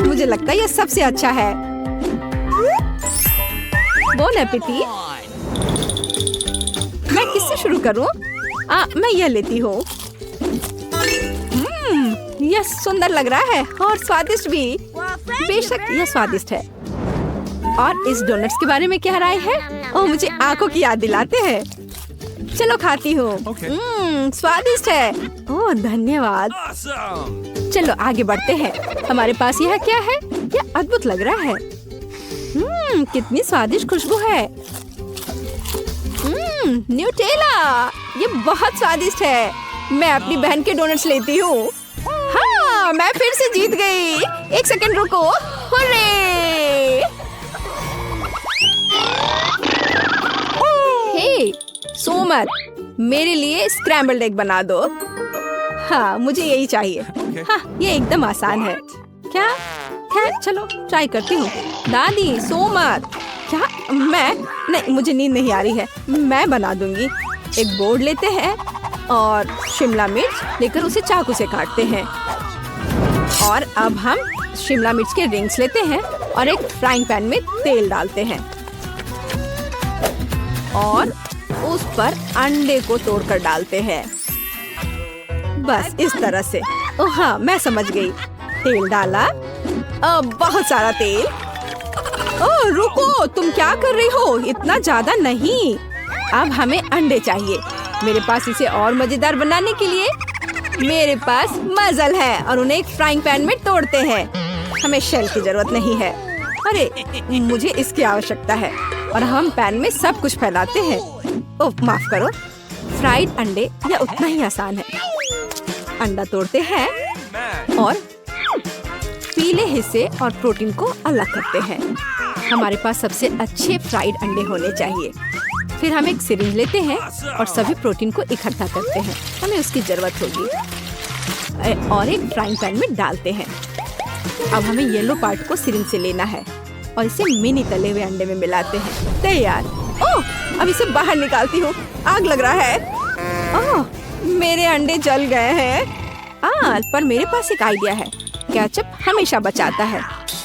[SPEAKER 1] मुझे लगता है यह सबसे अच्छा है। Bone appétit. मैं किससे शुरू करूं? मैं यह लेती हूँ। यह सुंदर लग रहा है और स्वादिष्ट भी। बेशक यह स्वादिष्ट है। और इस डोनट्स के बारे में क्या राय है? ओह, मुझे आंखों की याद दिलाते हैं। चलो खाती हूँ। स्वादिष्ट है। ओह धन्यवाद। चलो आगे बढ़ते हैं। हमारे पास यह क्या है? यह अद्भुत लग रहा है। कितनी स्वादिष्ट खुशबू है। न्यूटेला, ये बहुत स्वादिष्ट है। मैं अपनी बहन के डोनट्स लेती हूँ। हाँ, मैं फिर से जीत गई। एक सेकंड रुको। हुर्रे! सो मत, मेरे लिए स्क्रैम्बल्ड एग बना दो। हाँ, मुझे यही चाहिए। हाँ, ये एकदम आसान है। क्या? खैर चलो ट्राई करती हूँ। दादी सो मत। क्या? मैं नहीं, मुझे नींद नहीं आ रही है। मैं बना दूंगी। एक बोर्ड लेते हैं और शिमला मिर्च लेकर उसे चाकू से काटते हैं। और अब हम शिमला मिर्च के रिंग्स लेते हैं और एक फ्राइंग पैन में तेल डालते हैं और उस पर अंडे को तोड़कर डालते हैं। बस इस तरह से। ओह हाँ, मैं समझ गई। तेल डाला, बहुत सारा तेल। ओह रुको, तुम क्या कर रही हो? इतना ज्यादा नहीं। अब हमें अंडे चाहिए। मेरे पास इसे और मजेदार बनाने के लिए मेरे पास मजल है और उन्हें एक फ्राइंग पैन में तोड़ते हैं। हमें शेल की जरूरत नहीं है। अरे मुझे इसकी आवश्यकता है। और हम पैन में सब कुछ फैलाते हैं। ओह माफ करो। फ्राइड अंडे यह उतना ही आसान है। अंडा तोड़ते हैं और पीले हिस्से और प्रोटीन को अलग करते हैं। हमारे पास सबसे अच्छे फ्राइड अंडे होने चाहिए। फिर हम एक सिरिंज लेते हैं और सभी प्रोटीन को इकट्ठा करते हैं। हमें उसकी जरूरत होगी और एक फ्राइंग पैन में डालते हैं। अब हमें येलो पार्ट को सिरिंज से लेना है और इसे मिनी तले हुए अंडे में मिलाते हैं। तैयार। ओह, अब इसे बाहर निकालती हूँ। आग लग रहा है। ओह, मेरे अंडे जल गए हैं। पर मेरे पास एक आइडिया है। केचप हमेशा बचाता है।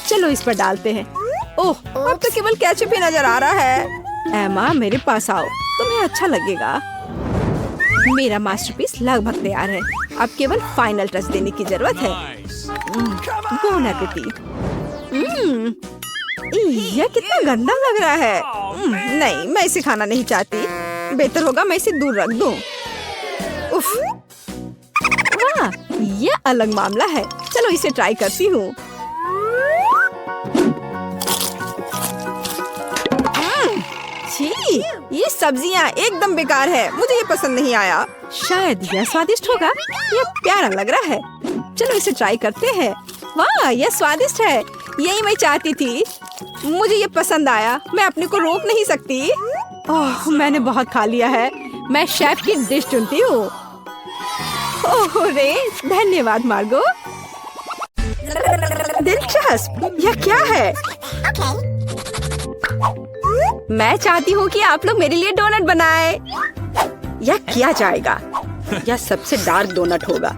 [SPEAKER 1] चलो इस पर डालते हैं। ओह, अब तो केवल केचप ही नजर आ रहा है। एमा, मेरे पास आओ, तुम्हें अच्छा लगेगा। मेरा मास्टरपीस लगभग तैयार है। अब केवल फाइनल टच देने की जरूरत है। Bone appétit. यह कितना गंदा लग रहा है। नहीं, मैं इसे खाना नहीं चाहती। बेहतर होगा मैं इसे दूर रख दूं। उफ, वाह, यह अलग मामला है। चलो इसे ट्राई करती हूँ। ये सब्जियाँ एकदम बेकार है। मुझे ये पसंद नहीं आया। शायद यह स्वादिष्ट होगा। यह प्यारा लग रहा है। चलो इसे ट्राई करते हैं। वाह, यह स्वादिष्ट है। यही मैं चाहती थी। मुझे ये पसंद आया। मैं अपने को रोक नहीं सकती। ओह, मैंने बहुत खा लिया है। मैं शेफ की डिश चुनती हूँ। ओह रे, धन्यवाद मार्गो। दिलचस्प। यह क्या है? मैं चाहती हूँ कि आप लोग मेरे लिए डोनट बनाएं। यह किया जाएगा। यह सबसे डार्क डोनट होगा।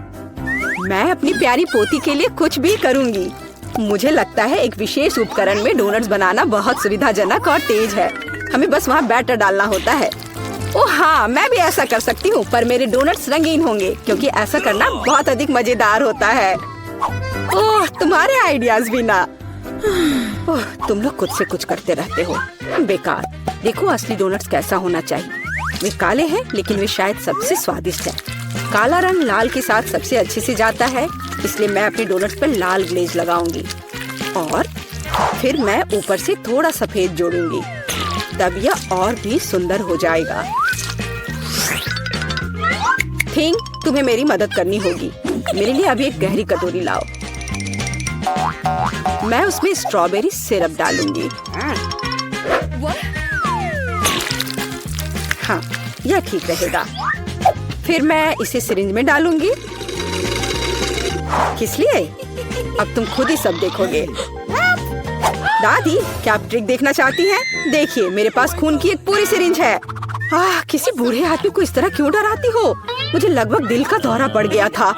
[SPEAKER 1] मैं अपनी प्यारी पोती के लिए कुछ भी करूँगी। मुझे लगता है एक विशेष उपकरण में डोनट्स बनाना बहुत सुविधाजनक और तेज है। हमें बस वहाँ बैटर डालना होता है। ओह हाँ, मैं भी ऐसा कर सकती हूँ, पर मेरे डोनट्स रंगीन होंगे क्योंकि ऐसा करना बहुत अधिक मजेदार होता है। ओह, तुम्हारे आइडियाज भी ना। ओह, तुम लोग खुद से कुछ करते रहते हो। बेकार। देखो असली डोनट्स कैसा होना चाहिए। वे काले हैं लेकिन वे शायद सबसे स्वादिष्ट है। काला रंग लाल के साथ सबसे अच्छे से जाता है, इसलिए मैं अपने डोनट्स पर लाल ग्लेज लगाऊंगी और फिर मैं ऊपर से थोड़ा सफेद जोड़ूंगी। तब यह और भी सुंदर हो जाएगा। थिंक, तुम्हें मेरी मदद करनी होगी। मेरे लिए अभी एक गहरी कटोरी लाओ। मैं उसमें स्ट्रॉबेरी सिरप डालूंगी। हाँ, यह ठीक रहेगा। फिर मैं इसे सिरिंज में डालूंगी। किस लिए? अब तुम खुद ही सब देखोगे। दादी, क्या आप ट्रिक देखना चाहती हैं? देखिए, मेरे पास खून की एक पूरी सिरिंज है। किसी बूढ़े आदमी को इस तरह क्यों डराती हो? मुझे लगभग दिल का दौरा पड़ गया था।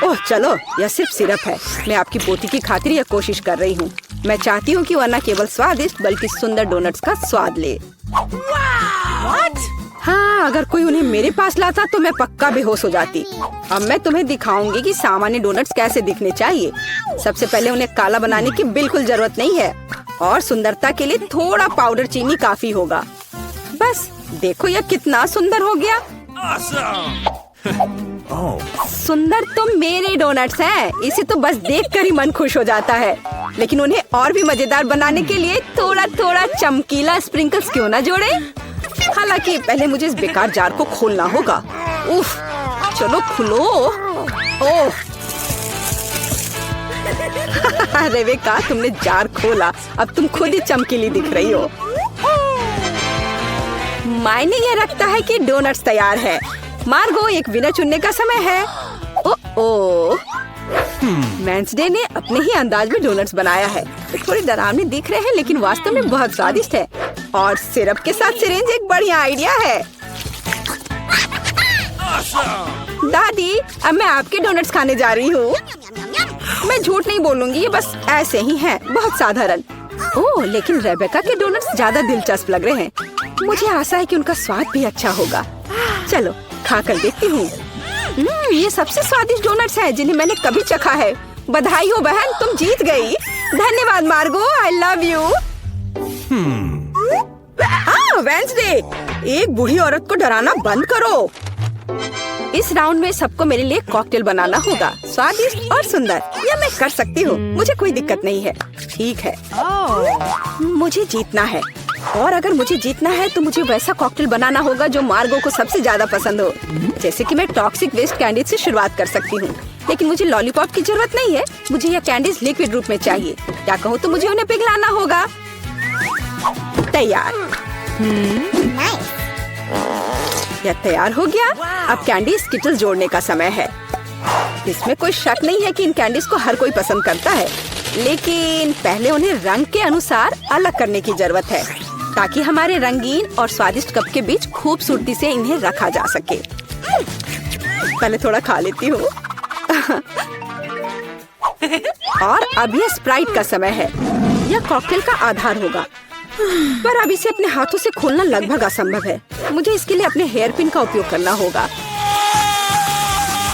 [SPEAKER 1] ओह चलो, यह सिर्फ सिरप है। मैं आपकी पोती की खातिर यह कोशिश कर रही हूँ। मैं चाहती हूँ कि वह न केवल स्वादिष्ट बल्कि सुंदर डोनट्स का स्वाद ले। हाँ, अगर कोई उन्हें मेरे पास लाता तो मैं पक्का बेहोश हो जाती। अब मैं तुम्हें दिखाऊंगी कि सामान्य डोनट्स कैसे दिखने चाहिए। सबसे पहले उन्हें काला बनाने की बिल्कुल जरूरत नहीं है और सुंदरता के लिए थोड़ा पाउडर चीनी काफी होगा। बस देखो यह कितना सुंदर हो गया। सुंदर तो मेरे डोनट्स हैं। इसे तो बस देखकर ही मन खुश हो जाता है। लेकिन उन्हें और भी मजेदार बनाने के लिए थोड़ा थोड़ा चमकीला स्प्रिंकल्स क्यों ना जोड़े। हालांकि पहले मुझे इस बेकार जार को खोलना होगा। उफ, चलो खुलो। ओह रेवेका, तुमने जार खोला। अब तुम खुद ही चमकीली दिख रही हो। मायने ये रखता है कि डोनट्स तैयार है। मार्गो, एक विनर चुनने का समय है। ओ वेंसडे ने अपने ही अंदाज में डोनट्स बनाया है। थोड़े डरावने दिख रहे हैं लेकिन वास्तव में बहुत स्वादिष्ट है। और सिरप के साथ सिरिंज एक बढ़िया आइडिया है। दादी, अब मैं आपके डोनट्स खाने जा रही हूँ। मैं झूठ नहीं बोलूंगी, ये बस ऐसे ही हैं, बहुत साधारण। ओह, लेकिन रेबेका के डोनट्स ज्यादा दिलचस्प लग रहे हैं। मुझे आशा है कि उनका स्वाद भी अच्छा होगा। चलो खाकर देखती हूँ। ये सबसे स्वादिष्ट डोनट्स हैं जिन्हें मैंने कभी चखा है। बधाई हो बहन, तुम जीत गई। धन्यवाद मार्गो, आई लव यू। वेंसडे, एक बूढ़ी औरत को डराना बंद करो। इस राउंड में सबको मेरे लिए कॉकटेल बनाना होगा, स्वादिष्ट और सुंदर। यह मैं कर सकती हूँ, मुझे कोई दिक्कत नहीं है। ठीक है, मुझे जीतना है। और अगर मुझे जीतना है तो मुझे वैसा कॉकटेल बनाना होगा जो मार्गो को सबसे ज्यादा पसंद हो। जैसे कि मैं टॉक्सिक वेस्ट कैंडीज से शुरुआत कर सकती हूँ, लेकिन मुझे लॉलीपॉप की जरूरत नहीं है। मुझे यह कैंडीज लिक्विड रूप में चाहिए। क्या कहूँ तो मुझे उन्हें पिघलाना होगा। तैयार। यह तैयार हो गया। अब कैंडी स्किटल्स जोड़ने का समय है। इसमें कोई शक नहीं है कि इन कैंडीज को हर कोई पसंद करता है, लेकिन पहले उन्हें रंग के अनुसार अलग करने की जरूरत है ताकि हमारे रंगीन और स्वादिष्ट कप के बीच खूबसूरती से इन्हें रखा जा सके। पहले थोड़ा खा लेती हूँ। और अब यह स्प्राइट का समय है। यह कॉकटेल का आधार होगा, पर अब इसे अपने हाथों से खोलना लगभग असंभव है। मुझे इसके लिए अपने हेयर पिन का उपयोग करना होगा।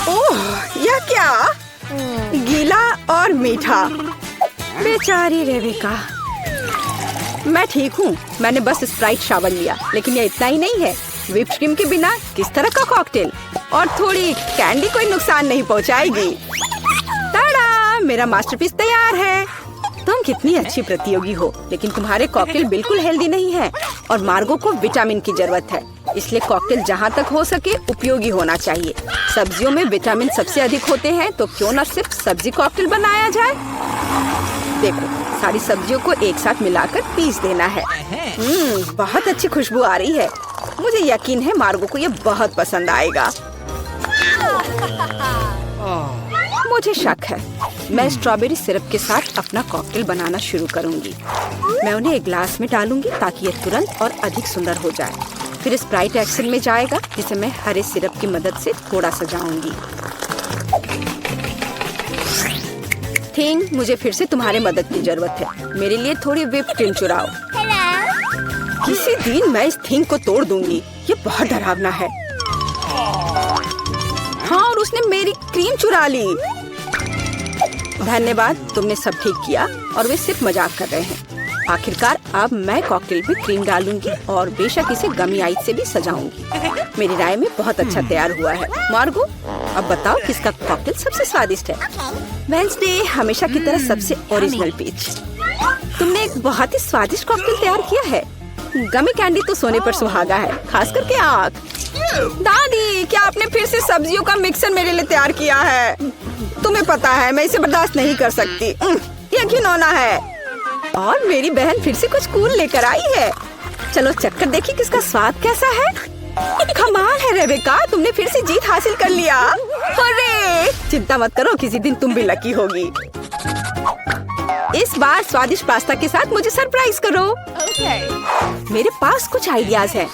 [SPEAKER 1] ओह, यह क्या? गीला और मीठा। बेचारी रेबेका। मैं ठीक हूँ, मैंने बस स्प्राइट शावर लिया, लेकिन यह इतना ही नहीं है। व्हिप्ड क्रीम के बिना किस तरह का कॉकटेल? और थोड़ी कैंडी कोई नुकसान नहीं पहुँचाएगी। ताड़ा, मेरा मास्टरपीस तैयार है। तुम कितनी अच्छी प्रतियोगी हो, लेकिन तुम्हारे कॉकटेल बिल्कुल हेल्दी नहीं है और मार्गो को विटामिन की जरूरत है। इसलिए कॉकटेल जहाँ तक हो सके उपयोगी होना चाहिए। सब्जियों में विटामिन सबसे अधिक होते हैं, तो क्यों न सिर्फ सब्जी कॉकटेल बनाया जाए। देखो, सारी सब्जियों को एक साथ मिलाकर पीस देना है। बहुत अच्छी खुशबू आ रही है। मुझे यकीन है मार्गो को यह बहुत पसंद आएगा। मुझे शक है। मैं स्ट्रॉबेरी सिरप के साथ अपना कॉकटेल बनाना शुरू करूंगी। मैं उन्हें एक ग्लास में डालूंगी ताकि यह तुरंत और अधिक सुंदर हो जाए। फिर स्प्राइट एक्शन में जाएगा, जिसे मैं हरे सिरप की मदद से थोड़ा सजाऊंगी। थिंग, मुझे फिर से तुम्हारे मदद की जरूरत है। मेरे लिए थोड़ी व्हिप्ड क्रीम चुराओ। किसी दिन मैं इस थिंग को तोड़ दूंगी। ये बहुत डरावना है। हाँ, और उसने मेरी क्रीम चुरा ली। धन्यवाद, तुमने सब ठीक किया। और वे सिर्फ मजाक कर रहे हैं। आखिरकार अब मैं कॉकटेल में क्रीम डालूंगी और बेशक इसे गमी आइस से भी सजाऊंगी। मेरी राय में बहुत अच्छा तैयार हुआ है। मार्गो, अब बताओ किसका कॉकटेल सबसे स्वादिष्ट है? वेंसडे, हमेशा की तरह सबसे ओरिजिनल पीच। तुमने एक बहुत ही स्वादिष्ट कॉकटेल तैयार किया है। गमी कैंडी तो सोने पर सुहागा है, खास करके आँख। दादी, क्या आपने फिर से सब्जियों का मिक्सर मेरे लिए तैयार किया है? तुम्हें पता है मैं इसे बर्दाश्त नहीं कर सकती। ये घिनौना है। और मेरी बहन फिर से कुछ कूल लेकर आई है। चलो चक्कर देखिए किसका स्वाद कैसा है। कमाल है रेबेका, तुमने फिर से जीत हासिल कर लिया। अरे चिंता मत करो, किसी दिन तुम भी लकी होगी। इस बार स्वादिष्ट पास्ता के साथ मुझे सरप्राइज करो। मेरे पास कुछ आइडियाज हैं।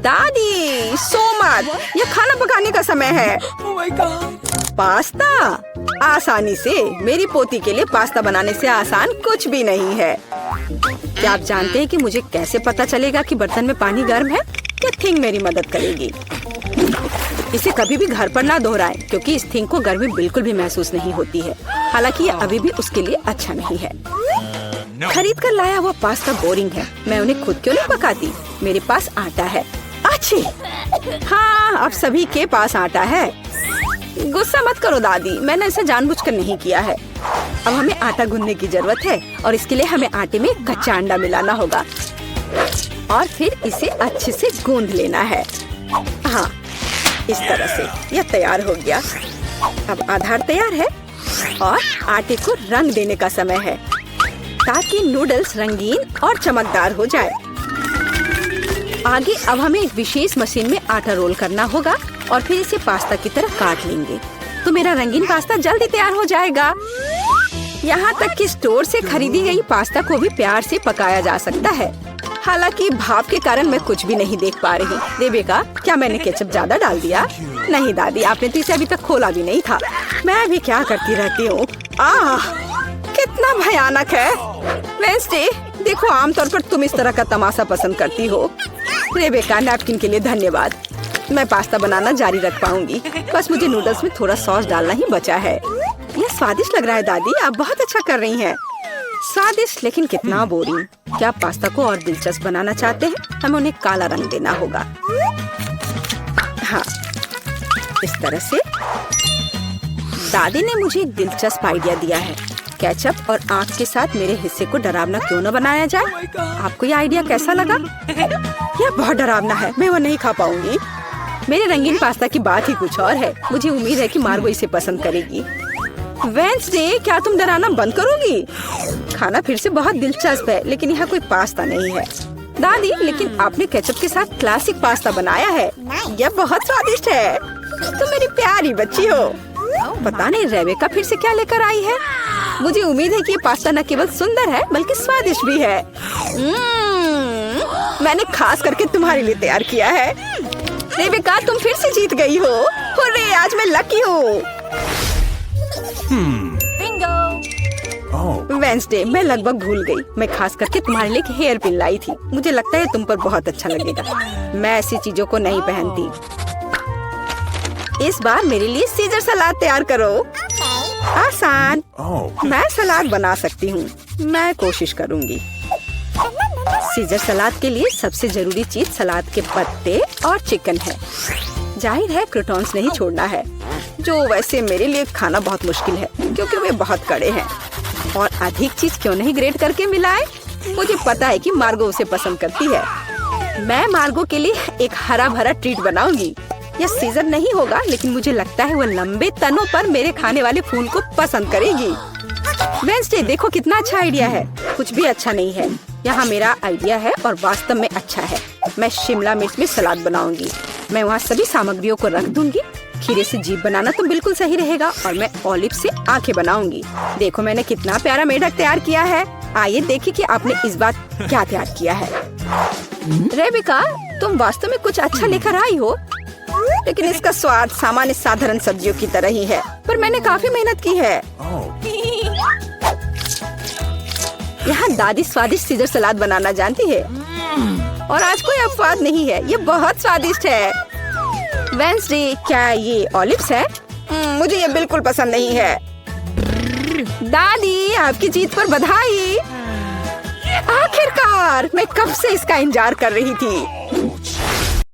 [SPEAKER 1] दादी, सो मत, यह खाना पकाने का समय है। पास्ता? आसानी से। मेरी पोती के लिए पास्ता बनाने से आसान कुछ भी नहीं है। क्या आप जानते हैं कि मुझे कैसे पता चलेगा कि बर्तन में पानी गर्म है? ये थिंग मेरी मदद करेगी। इसे कभी भी घर पर ना दोहराएं, क्योंकि इस थिंग को गर्मी बिल्कुल भी महसूस नहीं होती है। हालांकि ये अभी भी उसके लिए अच्छा नहीं है। खरीद कर लाया हुआ पास्ता बोरिंग है। मैं उन्हें खुद क्यों नहीं पकाती? मेरे पास आटा है। अच्छी। हाँ, अब सभी के पास आटा है। गुस्सा मत करो दादी, मैंने ऐसा जानबूझकर नहीं किया है। अब हमें आटा गूंदने की जरूरत है और इसके लिए हमें आटे में कच्चा अंडा मिलाना होगा और फिर इसे अच्छे से गूंद लेना है। हाँ, इस तरह से यह तैयार हो गया। अब आधार तैयार है और आटे को रंग देने का समय है ताकि नूडल्स रंगीन और चमकदार हो जाए। आगे अब हमें एक विशेष मशीन में आटा रोल करना होगा और फिर इसे पास्ता की तरह काट लेंगे तो मेरा रंगीन पास्ता जल्दी तैयार हो जाएगा। यहाँ तक कि स्टोर से खरीदी गई पास्ता को भी प्यार से पकाया जा सकता है। हालांकि भाप के कारण मैं कुछ भी नहीं देख पा रही। रेबेका, क्या मैंने केचप ज्यादा डाल दिया? नहीं दादी, आपने तो इसे अभी तक खोला भी नहीं था। मैं भी क्या करती रहती हूँ। कितना भयानक है। वेंसडे, देखो आमतौर पर तुम इस तरह का तमाशा पसंद करती हो। रेबेका, नैपकिन के लिए धन्यवाद। मैं पास्ता बनाना जारी रख पाऊंगी। बस मुझे नूडल्स में थोड़ा सॉस डालना ही बचा है। यह स्वादिष्ट लग रहा है दादी, आप बहुत अच्छा कर रही हैं। स्वादिष्ट लेकिन कितना बोरिंग। क्या आप पास्ता को और दिलचस्प बनाना चाहते हैं? हमें उन्हें काला रंग देना होगा। हाँ, इस तरह से। दादी ने मुझे एक दिलचस्प आइडिया दिया है। केचप और आँख के साथ मेरे हिस्से को डरावना क्यों न बनाया जाए? आपको ये आइडिया कैसा लगा? यह बहुत डरावना है, मैं वो नहीं खा पाऊंगी। मेरे रंगीन पास्ता की बात ही कुछ और है। मुझे उम्मीद है कि मार्गो इसे पसंद करेगी। वेंसडे, क्या तुम डराना बंद करोगी? खाना फिर से बहुत दिलचस्प है, लेकिन यहाँ कोई पास्ता नहीं है। दादी, लेकिन आपने केचप के साथ क्लासिक पास्ता बनाया है। यह बहुत स्वादिष्ट है। तुम मेरी प्यारी बच्ची हो। पता नहीं रेबेका फिर से क्या लेकर आई है। मुझे उम्मीद है कि ये पास्ता न केवल सुंदर है बल्कि स्वादिष्ट भी है। मैंने खास करके तुम्हारे लिए तैयार किया है। रेबेका, तुम फिर से जीत गई हो। हुर्रे, आज मैं लकी हूँ। वेंसडे, मैं लगभग भूल गई। मैं खास करके तुम्हारे लिए एक हेयर पिन लाई थी। मुझे लगता है तुम पर बहुत अच्छा लगेगा। मैं ऐसी चीजों को नहीं पहनती। इस बार मेरे लिए सीजर सलाद तैयार करो। आसान। मैं सलाद बना सकती हूँ। मैं कोशिश करूँगी। सीजर सलाद के लिए सबसे जरूरी चीज सलाद के पत्ते और चिकन है। जाहिर है क्रूटॉन्स नहीं छोड़ना है, जो वैसे मेरे लिए खाना बहुत मुश्किल है क्योंकि वे बहुत कड़े हैं। और अधिक चीज क्यों नहीं ग्रेट करके मिलाए? मुझे पता है कि मार्गो उसे पसंद करती है। मैं मार्गो के लिए एक हरा भरा ट्रीट बनाऊंगी। यह सीजर नहीं होगा, लेकिन मुझे लगता है वह लंबे तनों पर मेरे खाने वाले फूल को पसंद करेगी। वेंसडे, देखो कितना अच्छा आइडिया है। कुछ भी अच्छा नहीं है। यहाँ मेरा आइडिया है और वास्तव में अच्छा है। मैं शिमला मिर्च में सलाद बनाऊंगी। मैं वहाँ सभी सामग्रियों को रख दूंगी। खीरे से जीभ बनाना तो बिल्कुल सही रहेगा और मैं ऑलिव से आंखें बनाऊंगी। देखो मैंने कितना प्यारा मेढक तैयार किया है। आइए देखिए कि आपने इस बार क्या तैयार किया है। रेबेका, तुम वास्तव में कुछ अच्छा लेकर आई हो, लेकिन इसका स्वाद सामान्य साधारण सब्जियों की तरह ही है। पर मैंने काफी मेहनत की है। यहाँ दादी स्वादिष्ट सीजर सलाद बनाना जानती है और आज कोई अपवाद नहीं है। ये बहुत स्वादिष्ट है। वेंसडे, क्या ये ऑलिव्स है? मुझे ये बिल्कुल पसंद नहीं है। दादी, आपकी जीत पर बधाई। आखिरकार, मैं कब से इसका इंतजार कर रही थी।